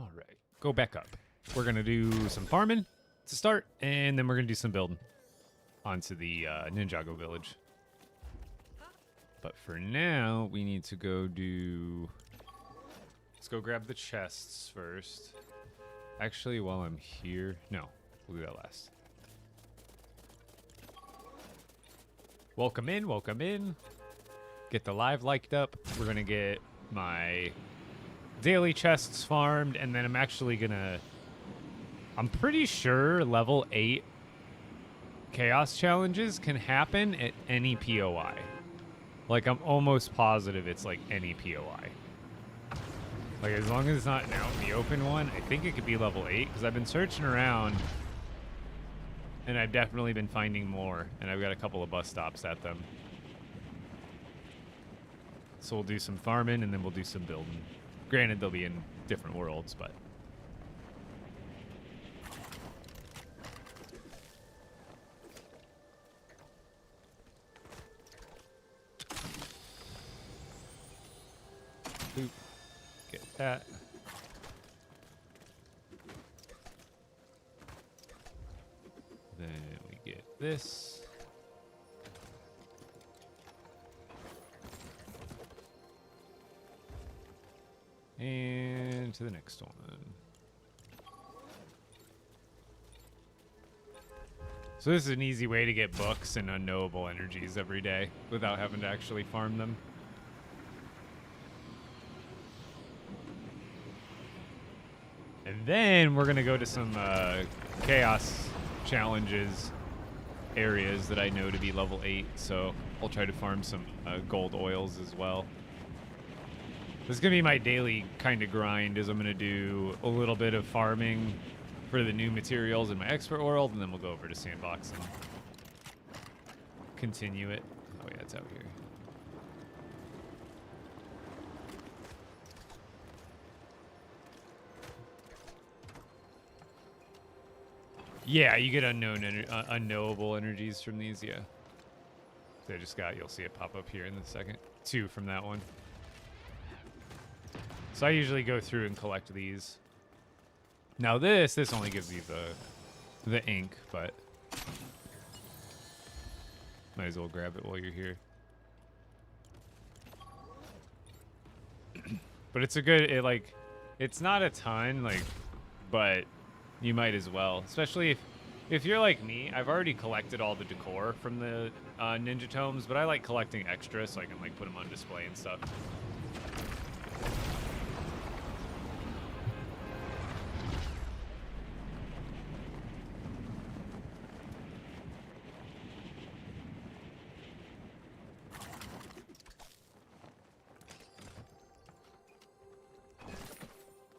All right, go back up. We're gonna do some farming to start, and then we're gonna do some building onto the Ninjago village. But for now, we need to go do... Let's go grab the chests first. Actually, while I'm here... No, we'll do that last. Welcome in, welcome in. Get the live liked up. We're going to get my daily chests farmed, and then I'm actually going to... I'm pretty sure level 8 chaos challenges can happen at any POI. Like, I'm almost positive it's like any POI. Like, as long as it's not an out in the open one, I think it could be level 8, because I've been searching around, and I've definitely been finding more, and I've got a couple of bus stops at them. So we'll do some farming, and then we'll do some building. Granted, they'll be in different worlds, but... Boop. Get that. Then we get this. And to the next one. So this is an easy way to get books and unknowable energies every day without having to actually farm them. And then we're going to go to some chaos challenges areas that I know to be level 8. So I'll try to farm some gold oils as well. This is going to be my daily kind of grind, is I'm going to do a little bit of farming for the new materials in my expert world, and then we'll go over to Sandbox and continue it. Oh yeah, it's out here. Yeah, you get unknowable energies from these, yeah. So I just got, you'll see it pop up here in a second. 2 from that one. So I usually go through and collect these. Now this only gives you the ink, but might as well grab it while you're here. But it's a good, it's not a ton, but you might as well. Especially if you're like me, I've already collected all the decor from the Ninja Tomes, but I like collecting extra so I can put them on display and stuff.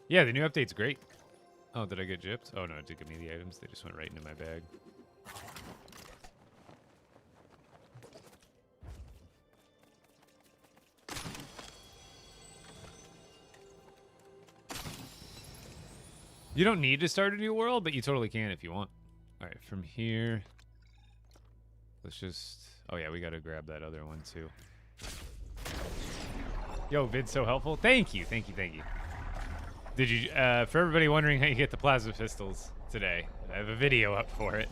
Yeah, the new update's great. Oh, did I get gypped? Oh no, it did give me the items. They just went right into my bag. You don't need to start a new world, but you totally can if you want. All right, from here, let's just... Oh yeah, we gotta grab that other one too. Yo, vid's so helpful. Thank you, thank you, thank you. Did you, for everybody wondering how you get the plasma pistols today, I have a video up for it.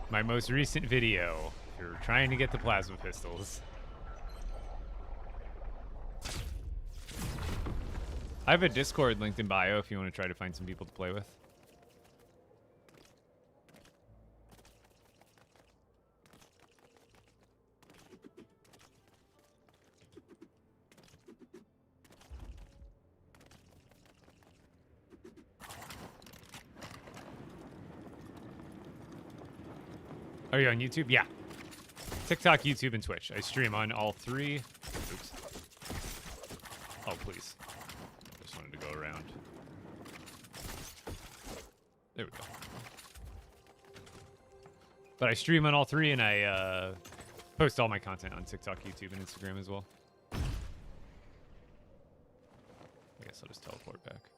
My most recent video, if you're trying to get the plasma pistols. I have a Discord linked in bio if you want to try to find some people to play with. Are you on YouTube? Yeah. TikTok, YouTube, and Twitch. I stream on all 3. Oops. Oh, please. Just wanted to go around. There we go. But I stream on all 3, and I post all my content on TikTok, YouTube, and Instagram as well. I guess I'll just teleport back.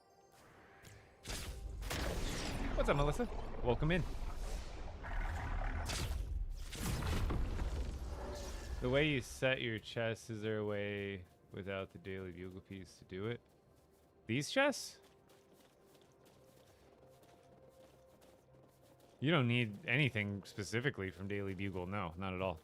What's up, Melissa? Welcome in. The way you set your chest, is there a way without the daily bugle piece to do it? These chests? You don't need anything specifically from Daily Bugle. No, not at all.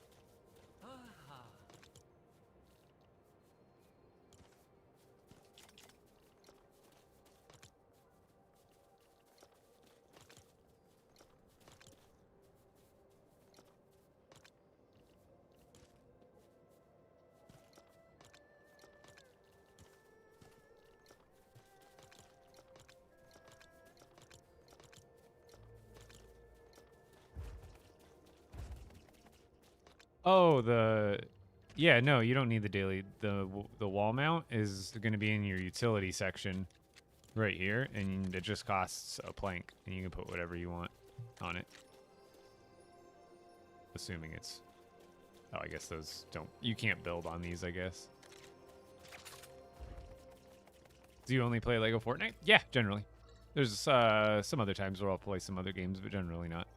Oh, yeah, no, you don't need the daily. The wall mount is going to be in your utility section right here, and it just costs a plank, and you can put whatever you want on it. Assuming it's... Oh, I guess those don't... You can't build on these, I guess. Do you only play LEGO Fortnite? Yeah, generally. There's some other times where I'll play some other games, but generally not.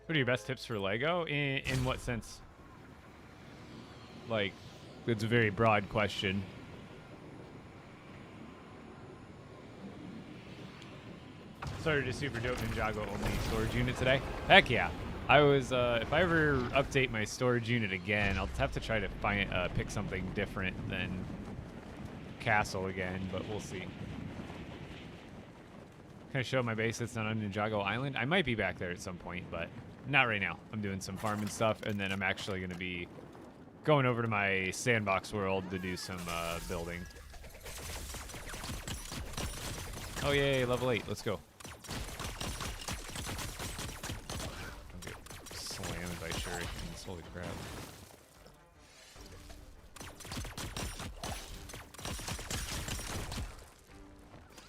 What are your best tips for LEGO? In what sense? Like, it's a very broad question. Started a super dope Ninjago only storage unit today. Heck yeah. I was, if I ever update my storage unit again, I'll have to try to find, pick something different than Castle again, but we'll see. Can I show my base that's not on Ninjago Island? I might be back there at some point, but not right now. I'm doing some farming stuff, and then I'm actually going to be going over to my sandbox world to do some building. Oh, yay, level 8. Let's go. I'll get slammed by shurikens. Holy crap.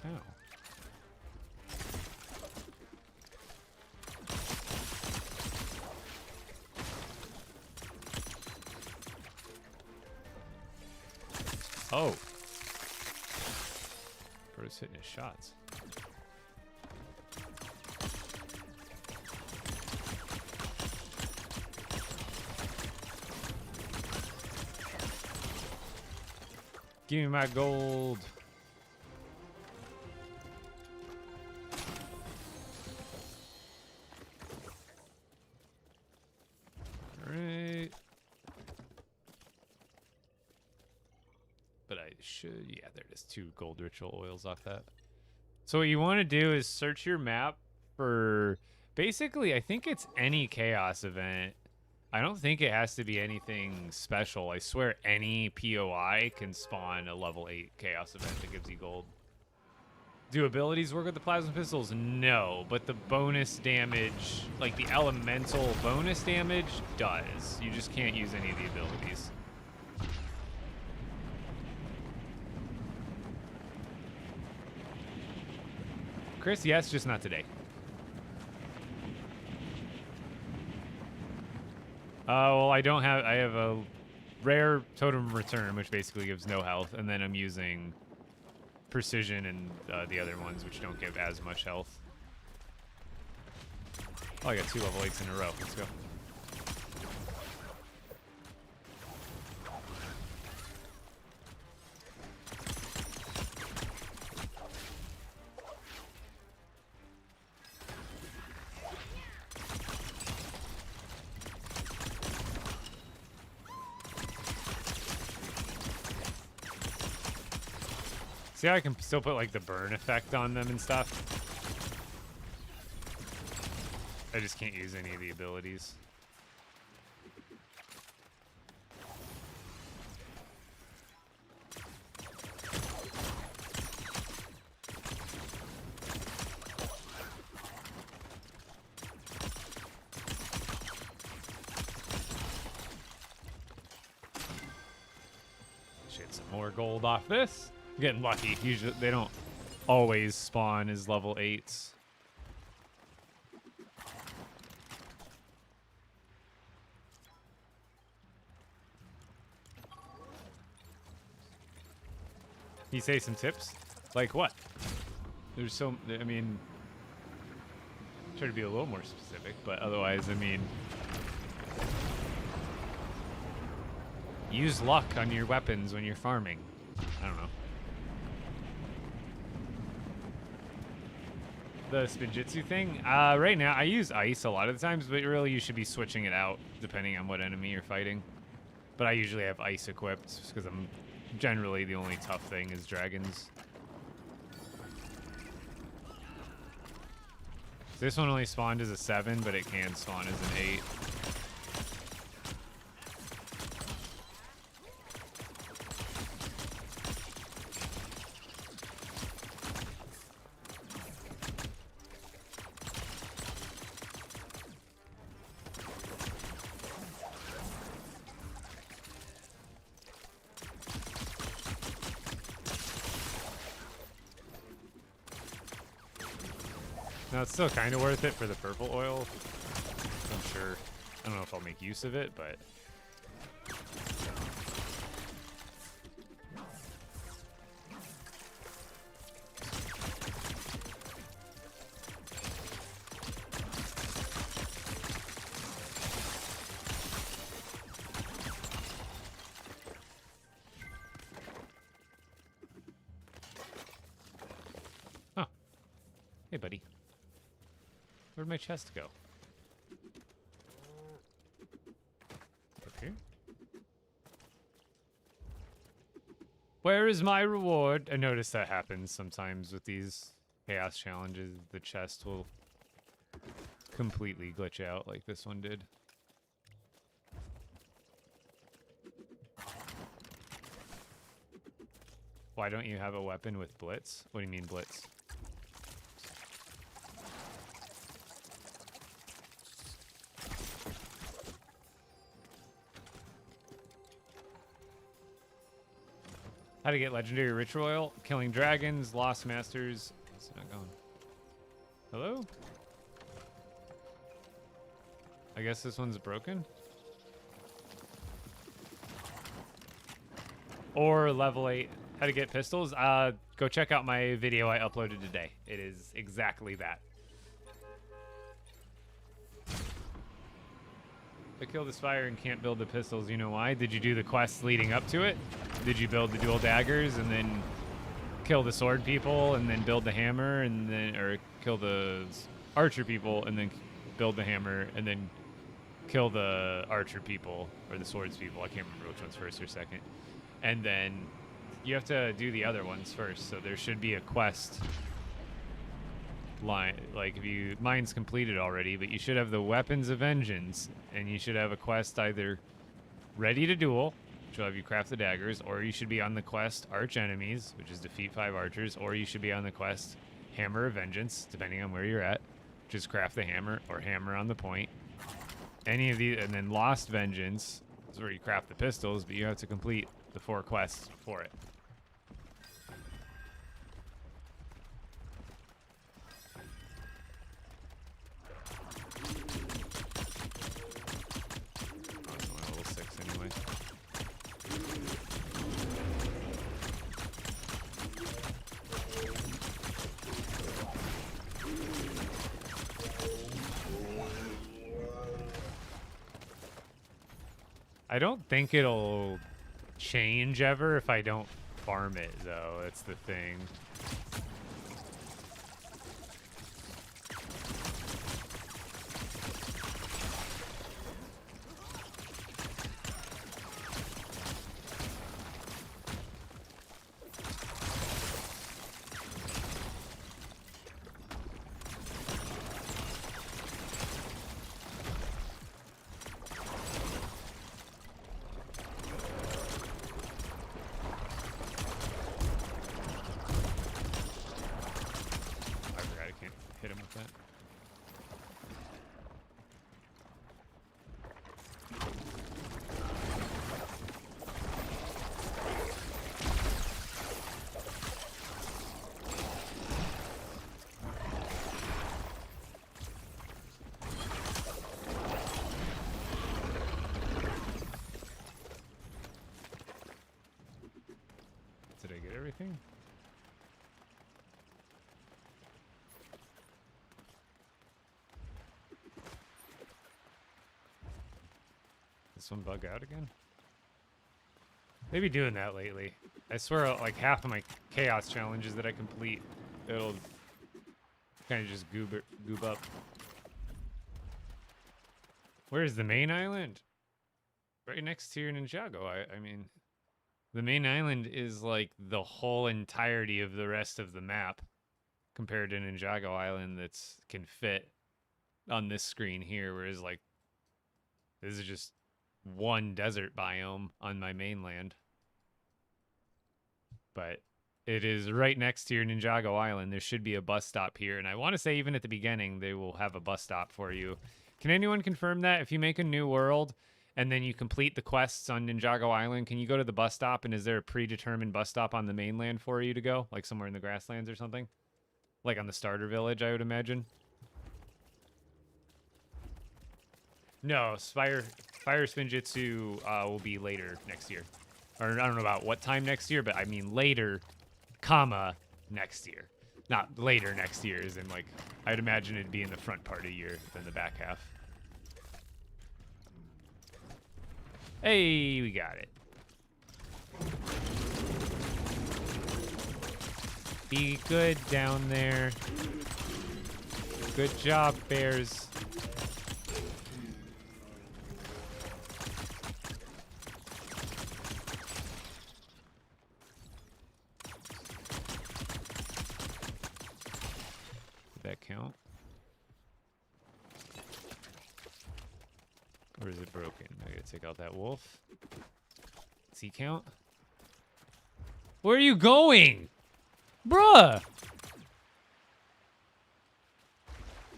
Ow. Oh. Bro's hitting his shots. Give me my gold. All right. But I should, yeah, there it is. 2 gold ritual oils off that. So what you want to do is search your map for, basically, I think it's any chaos event. I don't think it has to be anything special. I swear any POI can spawn a level 8 chaos event that gives you gold. Do abilities work with the plasma pistols? No, but the bonus damage, like the elemental bonus damage, does. You just can't use any of the abilities. Chris, yes, just not today. Well, I have a rare totem return, which basically gives no health, and then I'm using precision and the other ones, which don't give as much health. Oh, I got 2 level 8s in a row. Let's go. See how I can still put, like, the burn effect on them and stuff? I just can't use any of the abilities. Shit, some more gold off this. Getting lucky. Usually they don't always spawn as level 8s. Can you say some tips? Like what? There's so, I mean, try to be a little more specific, but otherwise, I mean, Use luck on your weapons when you're farming. I don't know. The Spinjitzu thing? Right now, I use ice a lot of the times, but really you should be switching it out depending on what enemy you're fighting. But I usually have ice equipped because I'm generally the only tough thing is dragons. This one only spawned as a 7, but it can spawn as an 8. Now, it's still kind of worth it for the purple oil. I'm sure. I don't know if I'll make use of it, but... Huh. Hey, buddy. Where'd my chest go? Up here? Where is my reward? I notice that happens sometimes with these chaos challenges. The chest will completely glitch out like this one did. Why don't you have a weapon with blitz? What do you mean blitz? How to get legendary ritual oil? Killing dragons, lost masters. It's not going. Hello? I guess this one's broken. Or level 8. How to get pistols? Go check out my video I uploaded today. It is exactly that. I killed this fire and can't build the pistols. You know why? Did you do the quests leading up to it? Did you build the dual daggers and then kill the sword people and then build the hammer and then, or kill the archer people and then build the hammer and then kill the archer people or the swords people? I can't remember which one's first or second. And then you have to do the other ones first. So there should be a quest line, like if you, mine's completed already, but you should have the weapons of vengeance and you should have a quest either ready to duel, which will have you craft the daggers, or you should be on the quest arch enemies, which is defeat 5 archers, or you should be on the quest hammer of vengeance, depending on where you're at, which is craft the hammer or hammer on the point. Any of these, and then lost vengeance is where you craft the pistols, but you have to complete the 4 quests for it. I don't think it'll change ever if I don't farm it, though. That's the thing. Did I get everything? This one bug out again? They be doing that lately. I swear, like half of my chaos challenges that I complete, it'll kind of just goob up. Where's the main island? Right next to your Ninjago. I mean, the main island is like the whole entirety of the rest of the map compared to Ninjago Island that's can fit on this screen here, whereas like this is just one desert biome on my mainland. But it is right next to your Ninjago Island. There should be a bus stop here, and I want to say even at the beginning they will have a bus stop for you. Can anyone confirm that? If you make a new world and then you complete the quests on Ninjago Island, can you go to the bus stop, and is there a predetermined bus stop on the mainland for you to go? Like somewhere in the grasslands or something? Like on the starter village, I would imagine. No, Fire Spinjitzu will be later next year. Or I don't know about what time next year, but I mean later, comma, next year. Not later next year, as in like, I'd imagine it'd be in the front part of the year than the back half. Hey, we got it. Be good down there. Good job, bears. Did that count? Or is it broken? I gotta take out that wolf. Does he count? Where are you going? Bruh!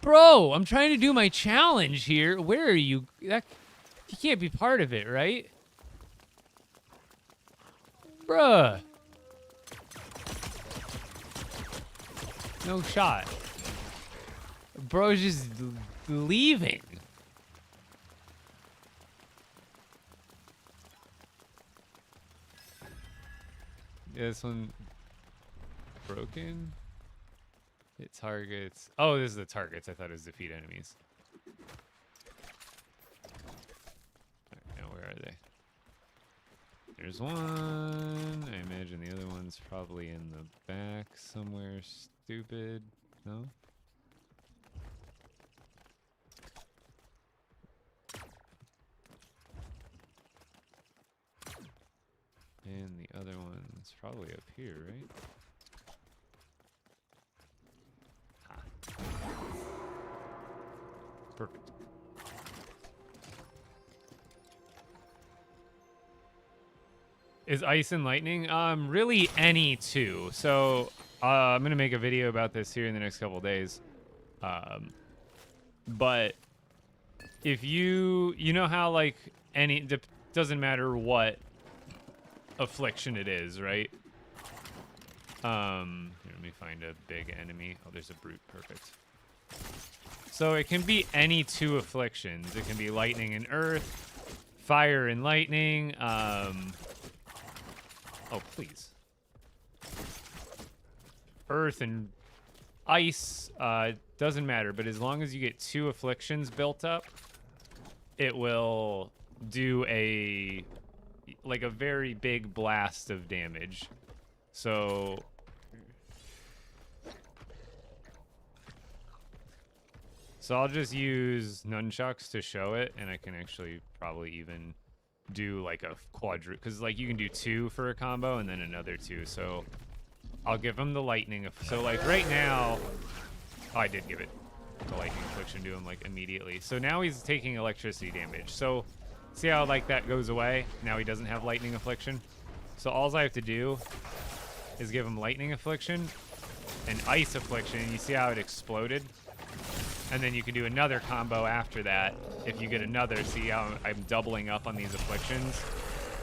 Bro, I'm trying to do my challenge here. Where are you? You can't be part of it, right? Bruh. No shot. Bro's just leaving. Yeah, this one broken. It targets. Oh, this is the targets. I thought it was defeat enemies. Alright, now where are they? There's one. I imagine the other one's probably in the back somewhere. Stupid. No? And the other one's probably up here, right? Perfect. Is ice and lightning? Really any two. So I'm gonna make a video about this here in the next couple days. But if you know how like doesn't matter what affliction it is, right? Here, let me find a big enemy. Oh, there's a brute. Perfect. So it can be any two afflictions. It can be lightning and earth, fire and lightning. Oh, please. Earth and ice. Doesn't matter. But as long as you get two afflictions built up, it will do a very big blast of damage. So I'll just use nunchucks to show it, and I can actually probably even do like a because like you can do two for a combo and then another two. So I'll give him the lightning. So like right now, oh, I did give it the lightning affliction to him like immediately. So now he's taking electricity damage. So see how like that goes away? Now he doesn't have lightning affliction. So all I have to do is give him lightning affliction and ice affliction. You see how it exploded? And then you can do another combo after that if you get another. See how I'm doubling up on these afflictions?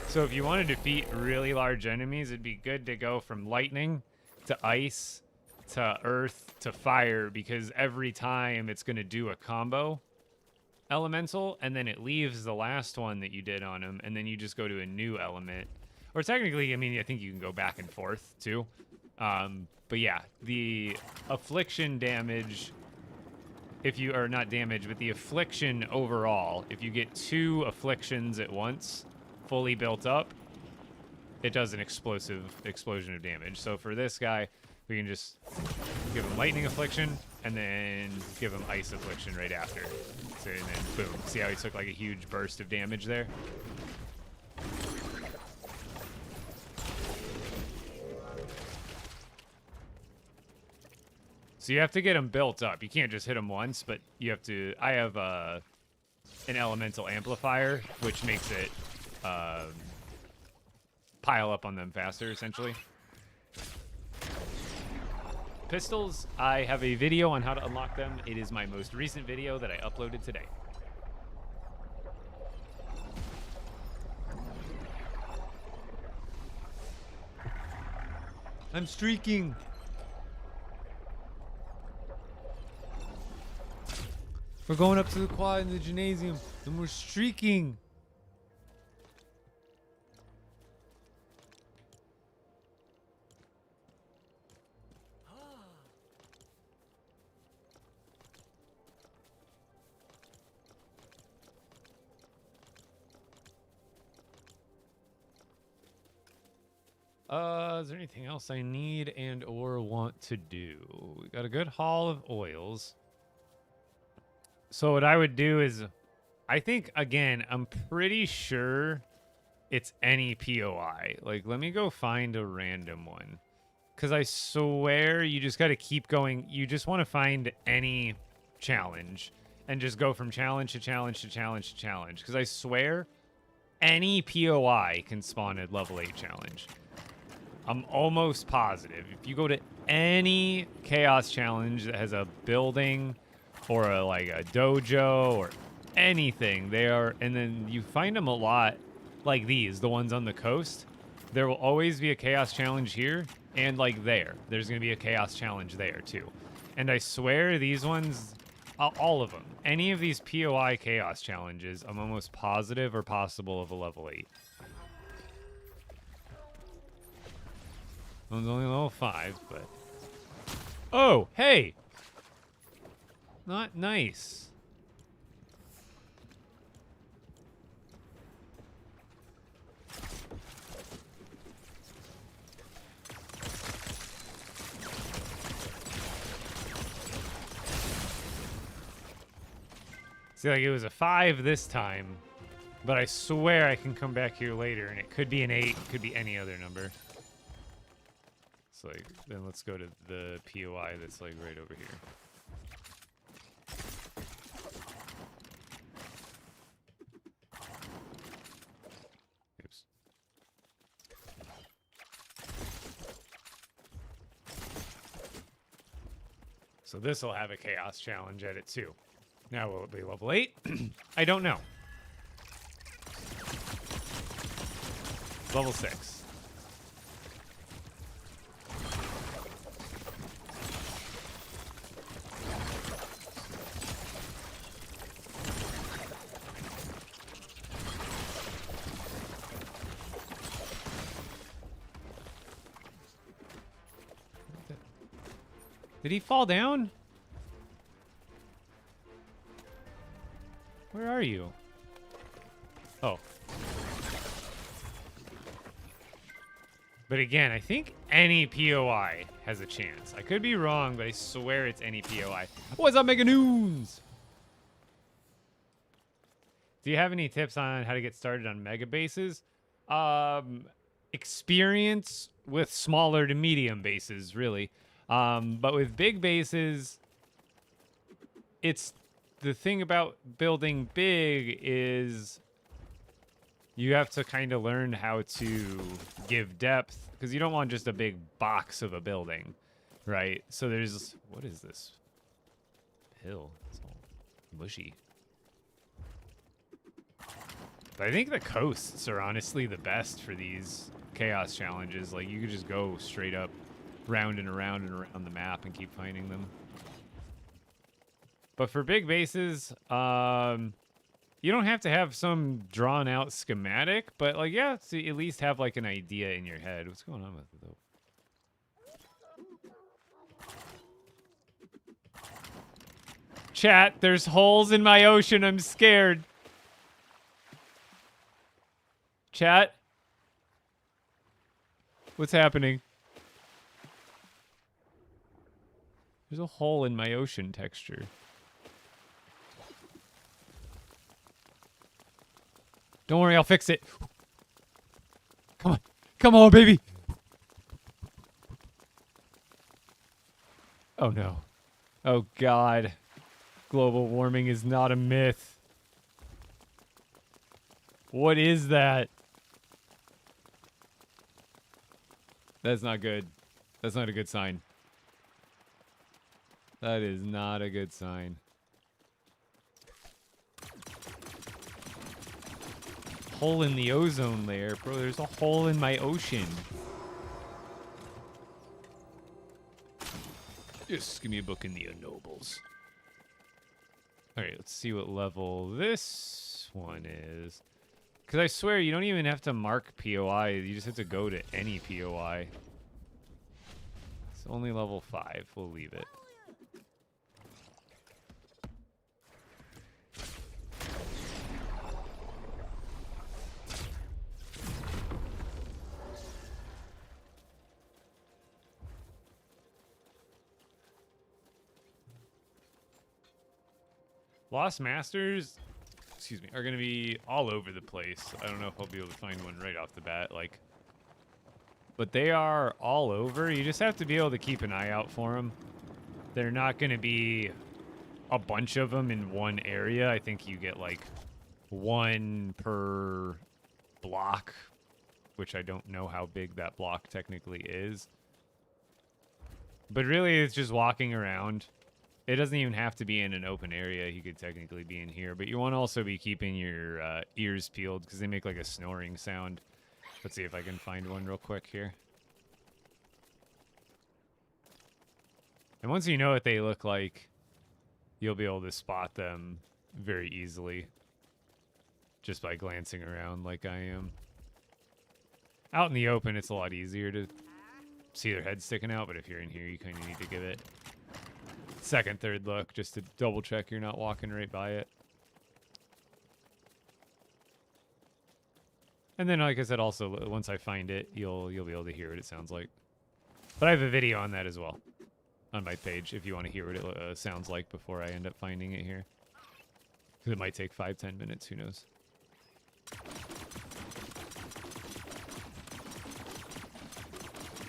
So if you want to defeat really large enemies, it'd be good to go from lightning to ice to earth to fire, because every time it's going to do a combo elemental, and then it leaves the last one that you did on him, and then you just go to a new element. Or technically, I mean, I think you can go back and forth too. But yeah, the affliction damage, if you are not damage, but the affliction overall, if you get two afflictions at once fully built up, it does an explosion of damage. So for this guy, we can just give him lightning affliction and then give him ice affliction right after. So, and then boom. See how he took like a huge burst of damage there? So you have to get them built up. You can't just hit them once, but you have to... I have an elemental amplifier, which makes it pile up on them faster, essentially. Pistols, I have a video on how to unlock them. It is my most recent video that I uploaded today. I'm streaking. We're going up to the quad in the gymnasium, and we're streaking. Is there anything else I need and or want to do? We got a good haul of oils. So what I would do is, I think, again, I'm pretty sure it's any POI. Like, let me go find a random one. Because I swear you just got to keep going. You just want to find any challenge and just go from challenge to challenge to challenge to challenge. Because I swear any POI can spawn a level 8 challenge. I'm almost positive. If you go to any chaos challenge that has a building or like a dojo or anything, they are, and then you find them a lot like these, the ones on the coast. There will always be a chaos challenge here, and like there's going to be a chaos challenge there too. And I swear these ones, all of them, any of these POI chaos challenges, I'm almost positive are possible of a level 8. One's only level 5, but... Oh, hey! Not nice. See, like, it was a 5 this time, but I swear I can come back here later, and it could be an 8, it could be any other number. So, like, then let's go to the POI that's, like, right over here. Oops. So this will have a chaos challenge at it, too. Now, will it be level 8? I don't know. Level 6. Did he fall down? Where are you? Oh. But again, I think any POI has a chance. I could be wrong, but I swear it's any POI. What's up, Mega Noons? Do you have any tips on how to get started on mega bases? Experience with smaller to medium bases, really. But with big bases, it's the thing about building big is you have to kind of learn how to give depth, because you don't want just a big box of a building, right? So there's, what is this hill? It's all mushy. But I think the coasts are honestly the best for these chaos challenges. Like, you could just go straight up round and around the map and keep finding them. But for big bases, you don't have to have some drawn out schematic, but like, yeah, so you at least have like an idea in your head. What's going on with it though? Chat, there's holes in my ocean. I'm scared. Chat. What's happening? There's a hole in my ocean texture. Don't worry, I'll fix it. Come on. Come on, baby. Oh, no. Oh, God. Global warming is not a myth. What is that? That's not good. That's not a good sign. That is not a good sign. Hole in the ozone layer, bro. There's a hole in my ocean. Just give me a book in the Nobles. Alright, let's see what level this one is. Because I swear, you don't even have to mark POI. You just have to go to any POI. It's only level 5. We'll leave it. Lost Masters, excuse me, are going to be all over the place. I don't know if I'll be able to find one right off the bat, like, but they are all over. You just have to be able to keep an eye out for them. They're not going to be a bunch of them in one area. I think you get like one per block, which I don't know how big that block technically is. But really, it's just walking around. It doesn't even have to be in an open area. He could technically be in here. But you want to also be keeping your ears peeled because they make like a snoring sound. Let's see if I can find one real quick here. And once you know what they look like, you'll be able to spot them very easily. Just by glancing around like I am. Out in the open, it's a lot easier to see their head sticking out. But if you're in here, you kind of need to give it second, third look just to double check you're not walking right by it. And then, like I said, also once I find it, you'll be able to hear what it sounds like. But I have a video on that as well on my page if you want to hear what it sounds like before I end up finding it here. Because it might take 5-10 minutes. Who knows?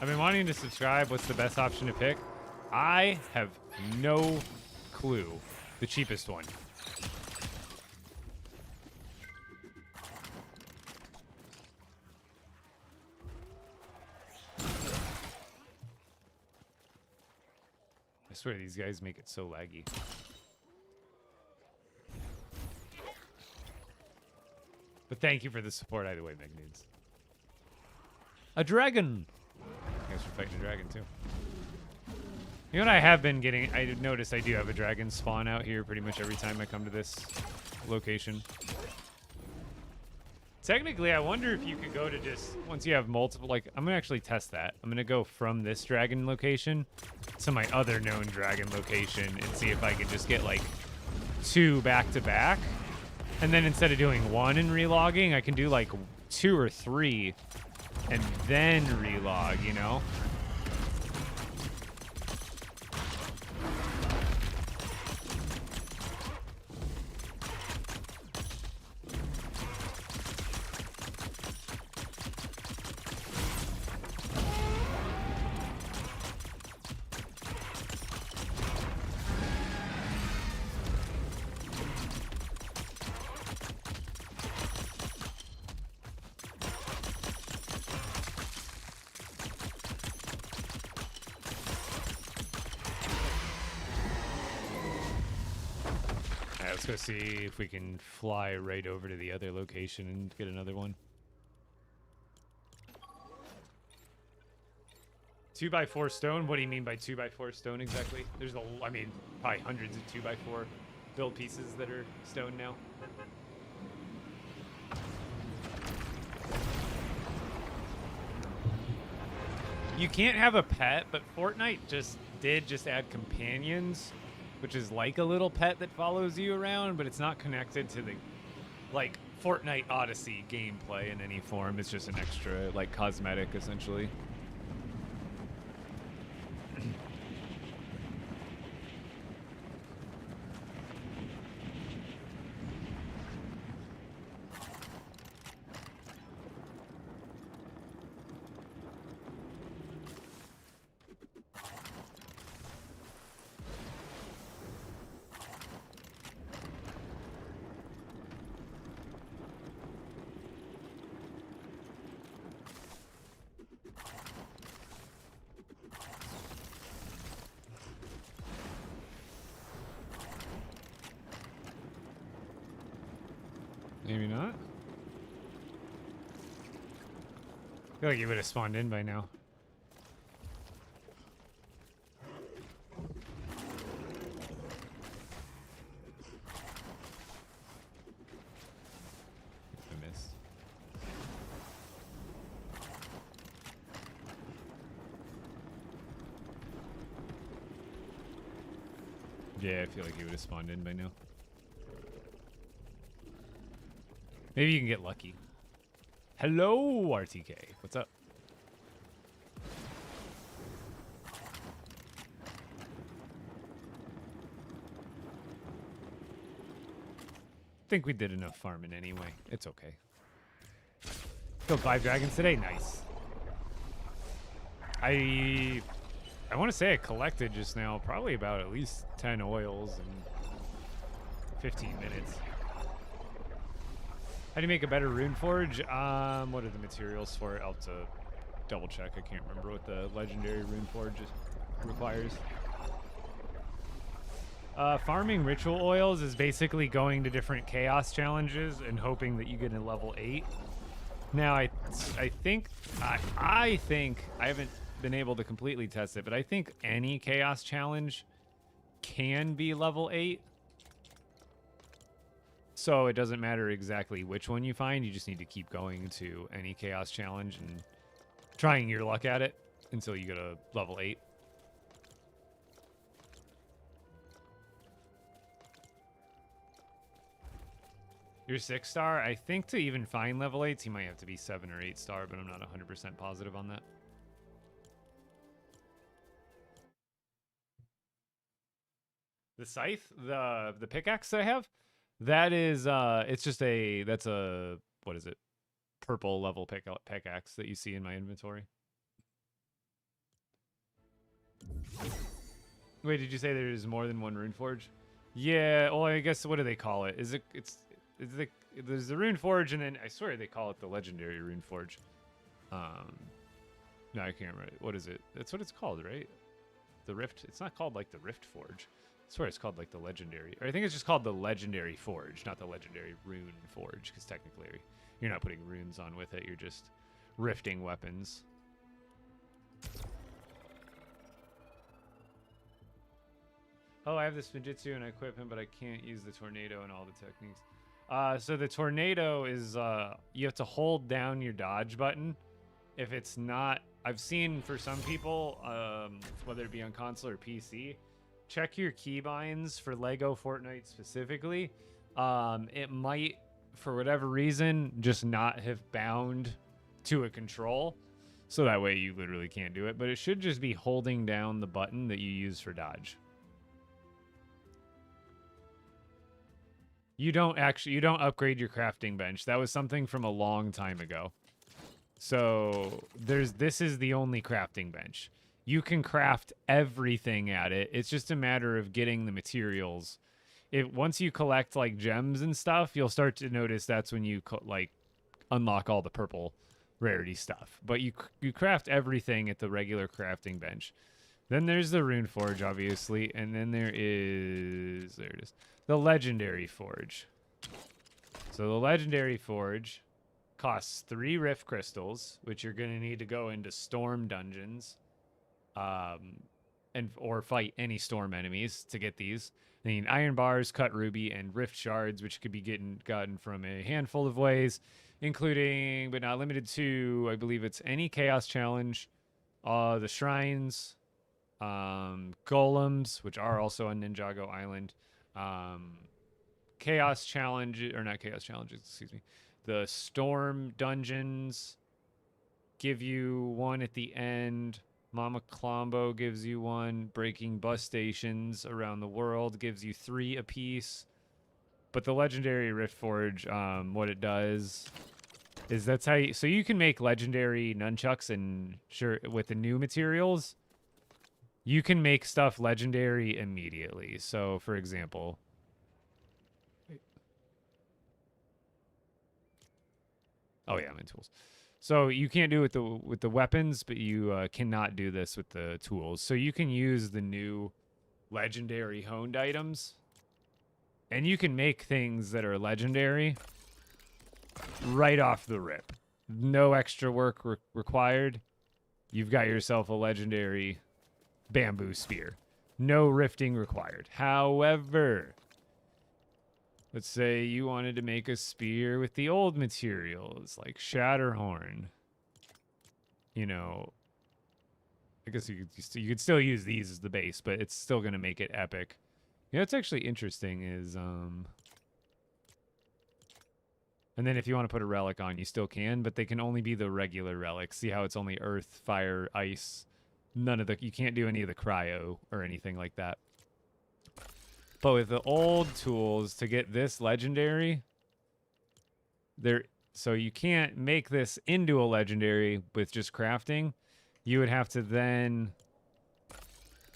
I've been wanting to subscribe. What's the best option to pick? I have no clue. The cheapest one. I swear these guys make it so laggy. But thank you for the support either way, Magnudes. A dragon! Thanks for fighting a dragon too. You know what I have been getting? I noticed I do have a dragon spawn out here pretty much every time I come to this location. Technically, I wonder if you could go to just, once you have multiple, like, I'm going to actually test that. I'm going to go from this dragon location to my other known dragon location and see if I can just get, like, 2 back-to-back. And then instead of doing 1 and relogging, I can do, like, 2 or 3 and then relog, you know? Let's go see if we can fly right over to the other location and get another one. 2x4 stone? What do you mean by 2x4 stone exactly? There's I mean, probably hundreds of 2x4 build pieces that are stone now. You can't have a pet, but Fortnite did add companions, which is like a little pet that follows you around, but it's not connected to the, like, Fortnite Odyssey gameplay in any form. It's just an extra, like, cosmetic, essentially. Maybe not. I feel like you would have spawned in by now. I missed. Yeah, I feel like he would have spawned in by now. Maybe you can get lucky. Hello, RTK. What's up? I think we did enough farming anyway. It's okay. Killed 5 dragons today. Nice. I want to say I collected just now probably about at least 10 oils in 15 minutes. How do you make a better rune forge? What are the materials for it? I'll have to double check. I can't remember what the legendary rune forge requires. Farming ritual oils is basically going to different chaos challenges and hoping that you get a level 8. Now, I think I haven't been able to completely test it, but I think any chaos challenge can be level 8. So it doesn't matter exactly which one you find. You just need to keep going to any chaos challenge and trying your luck at it until you get a level 8. You're 6-star? I think to even find level 8s, you might have to be 7 or 8-star, but I'm not 100% positive on that. The scythe, the pickaxe I have, that is it's just that's a, what is it? Purple level pickaxe that you see in my inventory. Wait, did you say there's more than one rune forge? Yeah, well, I guess what do they call it? There's the rune forge, and then I swear they call it the legendary rune forge. No, I can't remember. What is it? That's what it's called, right? The rift. It's not called like the rift forge. I swear it's called like the legendary. Or I think it's just called the legendary forge, not the legendary rune forge, because technically you're not putting runes on with it. You're just rifting weapons. Oh, I have this Fujitsu and I equip him, but I can't use the tornado and all the techniques. So the tornado is, you have to hold down your dodge button. If it's not, I've seen for some people, whether it be on console or PC, check your keybinds for LEGO Fortnite specifically. It might, for whatever reason, just not have bound to a control. So that way you literally can't do it. But it should just be holding down the button that you use for dodge. You don't upgrade your crafting bench. That was something from a long time ago. So this is the only crafting bench. You can craft everything at it. It's just a matter of getting the materials. Once you collect like gems and stuff, you'll start to notice that's when you like unlock all the purple rarity stuff. But you craft everything at the regular crafting bench. Then there's the rune forge, obviously, and then there it is, the legendary forge. So the legendary forge costs 3 rift crystals, which you're going to need to go into storm dungeons, or fight any storm enemies to get these. You need iron bars, cut ruby, and rift shards, which could be gotten from a handful of ways, including but not limited to, I believe it's any chaos challenge, the shrines, golems, which are also on Ninjago Island, chaos challenge, or not chaos challenges, excuse me, the storm dungeons give you one at the end. Mama Klombo gives you one. Breaking bus stations around the world gives you 3 apiece. But the legendary rift forge, what it does is that's how so you can make legendary nunchucks, and sure, with the new materials you can make stuff legendary immediately. So, for example, oh yeah, I'm in tools. So you can't do it with the weapons, but you cannot do this with the tools. So you can use the new legendary honed items, and you can make things that are legendary right off the rip. No extra work required. You've got yourself a legendary bamboo spear. No rifting required. However, let's say you wanted to make a spear with the old materials, like Shatterhorn. You know, I guess you could still use these as the base, but it's still going to make it epic. You know, what's actually interesting is, and then if you want to put a relic on, you still can, but they can only be the regular relics. See how it's only earth, fire, ice. None of the, you can't do any of the cryo or anything like that. But with the old tools to get this legendary, so you can't make this into a legendary with just crafting. You would have to then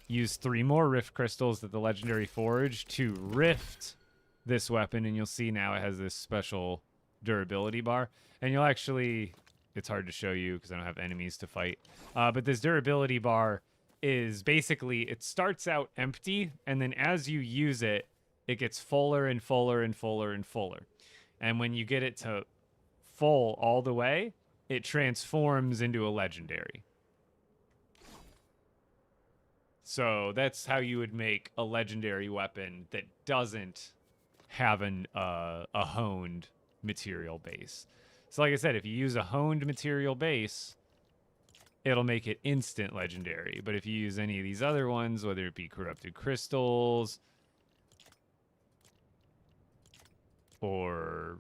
use 3 more rift crystals at the legendary forge to rift this weapon, and you'll see now it has this special durability bar. And you'll actually, it's hard to show you because I don't have enemies to fight, but this durability bar is basically, it starts out empty, and then as you use it, it gets fuller and fuller and fuller and fuller. And when you get it to full all the way, it transforms into a legendary. So that's how you would make a legendary weapon that doesn't have a honed material base. So like I said, if you use a honed material base, it'll make it instant legendary. But if you use any of these other ones, whether it be corrupted crystals or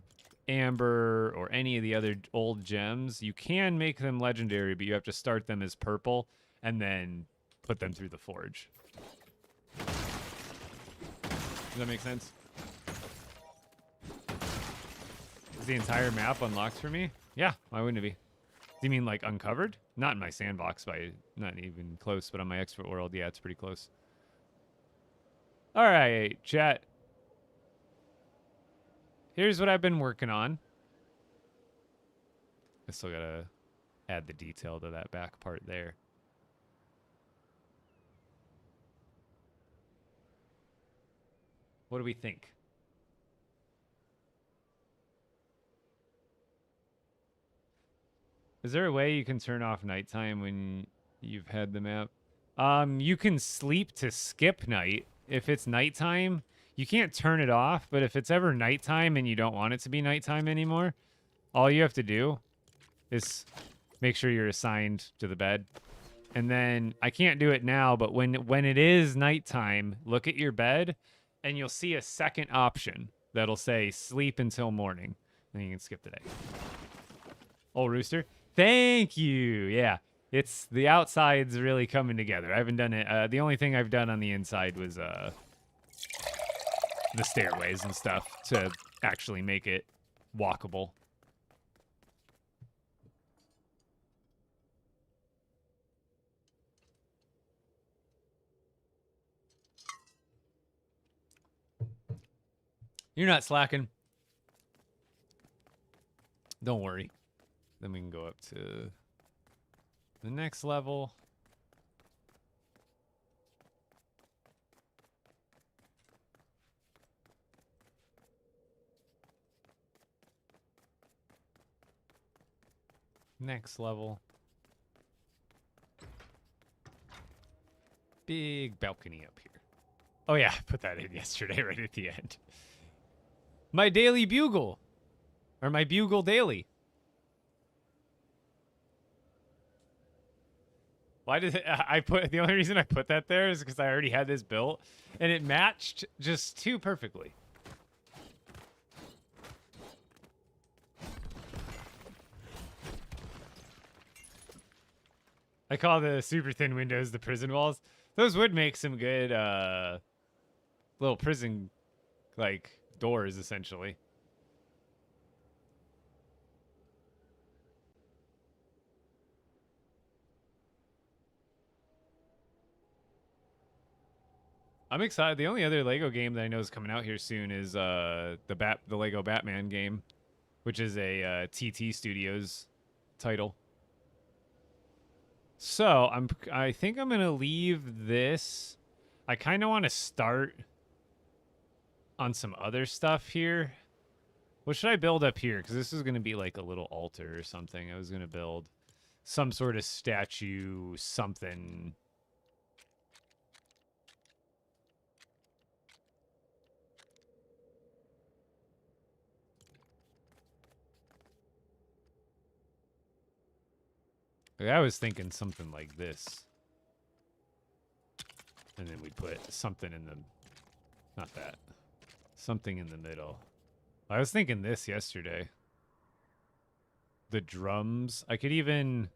amber or any of the other old gems, you can make them legendary, but you have to start them as purple and then put them through the forge. Does that make sense? Is the entire map unlocked for me? Yeah, why wouldn't it be? Do you mean like uncovered? Not in my sandbox, not even close, but on my expert world, yeah, it's pretty close. All right, chat. Here's what I've been working on. I still gotta add the detail to that back part there. What do we think? Is there a way you can turn off nighttime when you've had the map? You can sleep to skip night. If it's nighttime, you can't turn it off, but if it's ever nighttime and you don't want it to be nighttime anymore, all you have to do is make sure you're assigned to the bed. And then, I can't do it now, but when it is nighttime, look at your bed, and you'll see a second option that'll say sleep until morning. Then you can skip the day. Oh, Rooster. Thank you. Yeah, it's the outside's really coming together. I haven't done it. The only thing I've done on the inside was the stairways and stuff to actually make it walkable. You're not slacking. Don't worry. Then we can go up to the next level. Next level. Big balcony up here. Oh yeah, I put that in yesterday right at the end. My daily bugle. Or my bugle daily. Why did the only reason I put that there is because I already had this built and it matched just too perfectly. I call the super thin windows the prison walls. Those would make some good little prison like doors essentially. I'm excited. The only other Lego game that I know is coming out here soon is the Lego Batman game, which is a TT Studios title. So I think I'm gonna leave this. I kind of want to start on some other stuff here. What should I build up here? Because this is going to be like a little altar or something. I was going to build some sort of statue, something. Like, I was thinking something like this. And then we put something in the... Not that. Something in the middle. I was thinking this yesterday. The drums. I could even...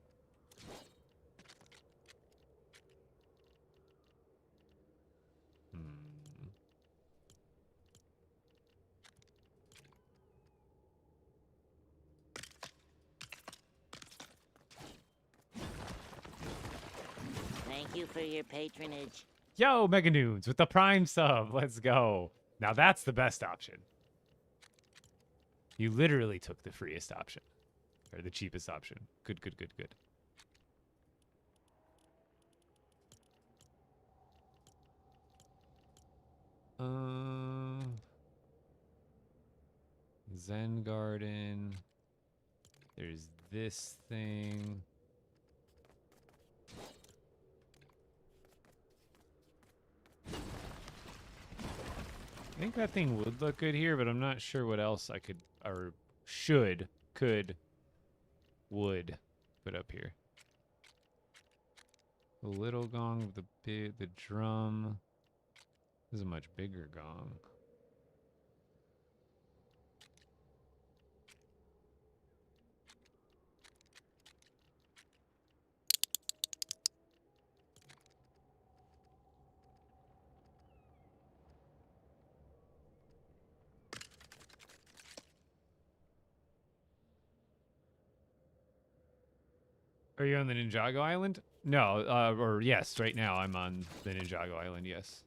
Thank you for your patronage. Yo, Mega Noons with the Prime sub. Let's go. Now that's the best option. You literally took the freest option. Or the cheapest option. Good, good, good, good. Zen Garden. There's this thing. I think that thing would look good here, but I'm not sure what else I could, or should, could, would put up here. The little gong, the drum. This is a much bigger gong. Are you on the Ninjago Island? No, or yes, right now I'm on the Ninjago Island, yes.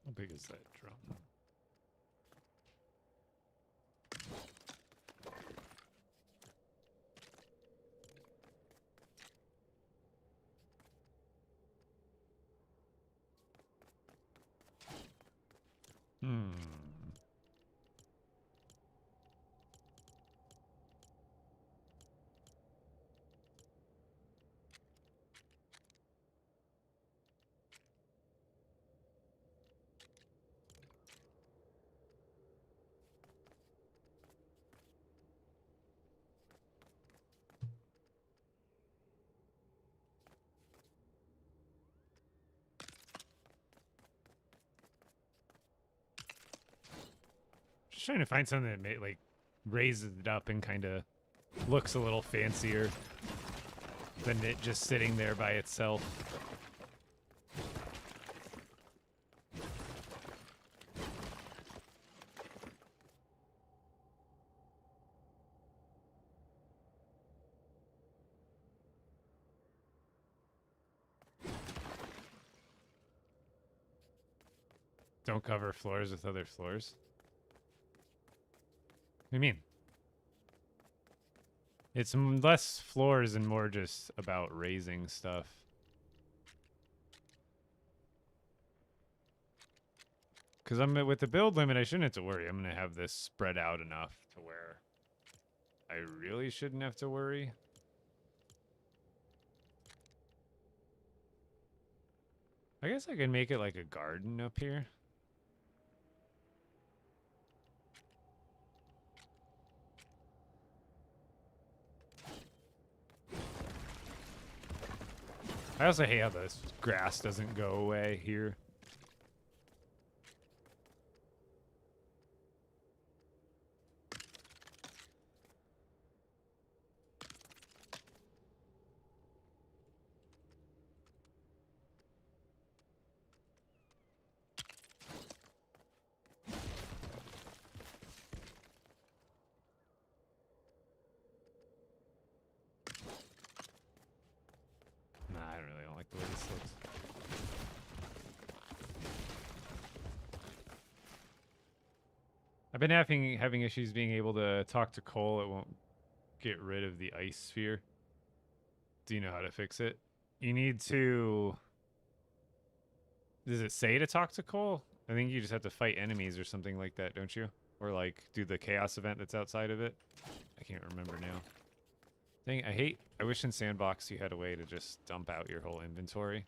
How big is that drum? Just trying to find something that like raises it up and kind of looks a little fancier than it just sitting there by itself. Don't cover floors with other floors. What do you mean? It's less floors and more just about raising stuff. Because I'm with the build limit, I shouldn't have to worry. I'm going to have this spread out enough to where I really shouldn't have to worry. I guess I can make it like a garden up here. I also hate how this grass doesn't go away here. Nah, I really don't like the way this looks. I've been having issues being able to talk to Cole. It won't get rid of the ice sphere. Do you know how to fix it? You need to... Does it say to talk to Cole? I think you just have to fight enemies or something like that, don't you? Or like do the chaos event that's outside of it. I can't remember now. I wish in Sandbox you had a way to just dump out your whole inventory.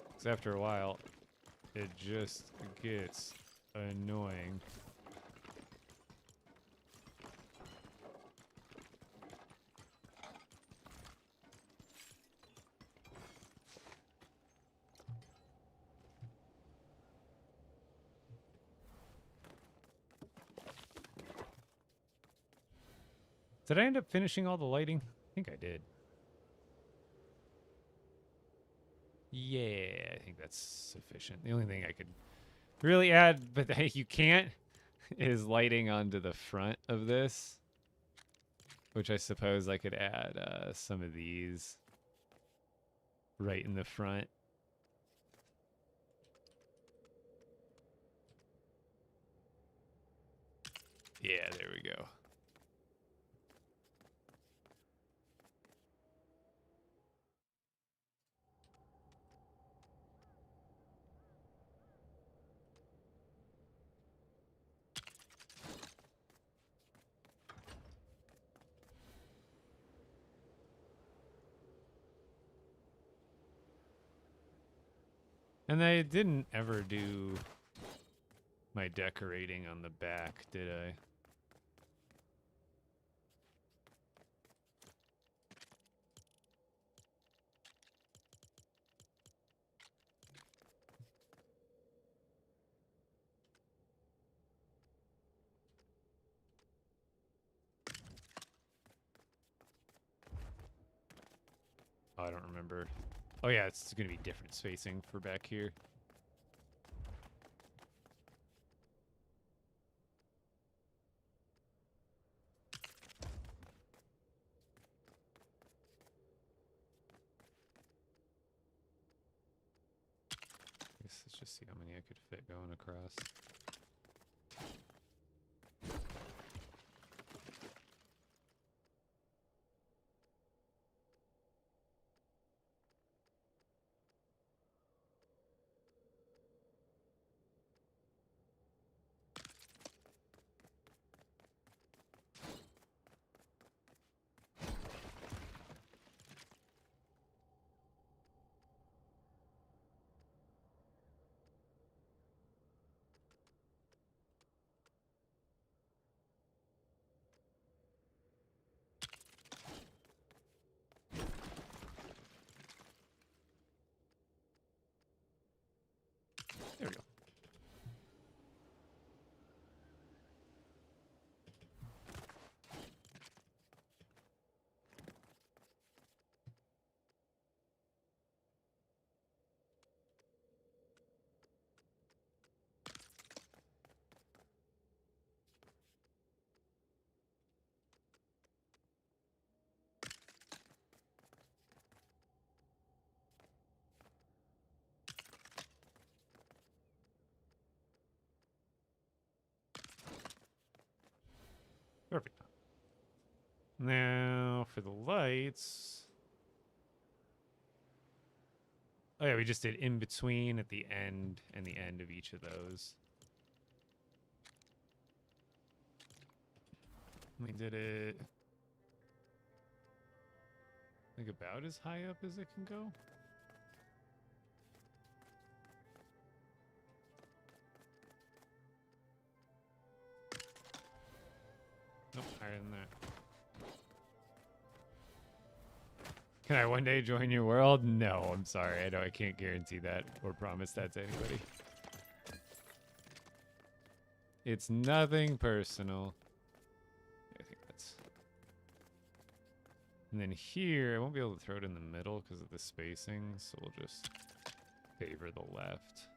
Because after a while, it just gets annoying. Did I end up finishing all the lighting? I think I did. Yeah, I think that's sufficient. The only thing I could really add, but you can't, is lighting onto the front of this. Which I suppose I could add some of these right in the front. Yeah, there we go. And I didn't ever do my decorating on the back, did I? Oh, I don't remember. Oh yeah, it's going to be different spacing for back here. I guess let's just see how many I could fit going across. There we go. Perfect. Now for the lights. Oh yeah, we just did in between at the end and the end of each of those. We did it, I think, about as high up as it can go. Nope, Can I one day join your world? No, I'm sorry. I can't guarantee that or promise that to anybody. It's nothing personal. I think that's... And then here, I won't be able to throw it in the middle because of the spacing, so we'll just favor the left.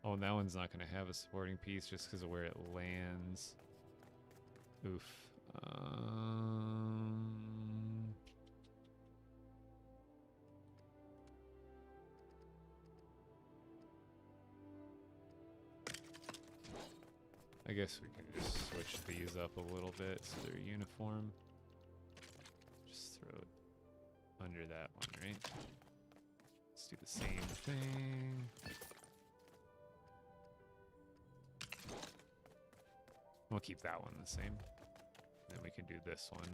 Oh, and that one's not going to have a supporting piece just because of where it lands. Oof. I guess we can just switch these up a little bit so they're uniform. Just throw it under that one, right? Let's do the same thing. We'll keep that one the same. Then we can do this one.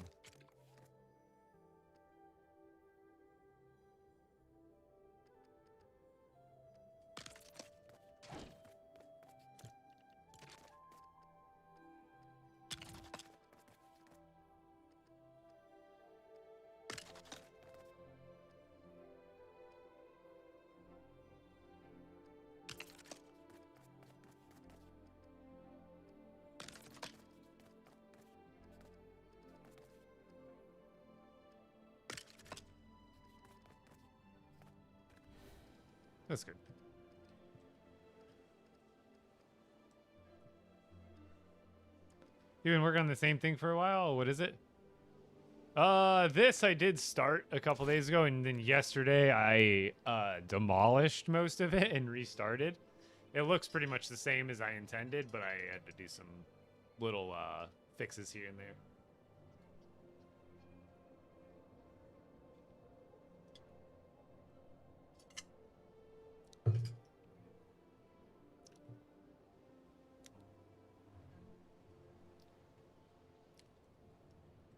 That's good. You've been working on the same thing for a while? What is it? This I did start a couple days ago, and then yesterday I demolished most of it and restarted. It looks pretty much the same as I intended, but I had to do some little fixes here and there.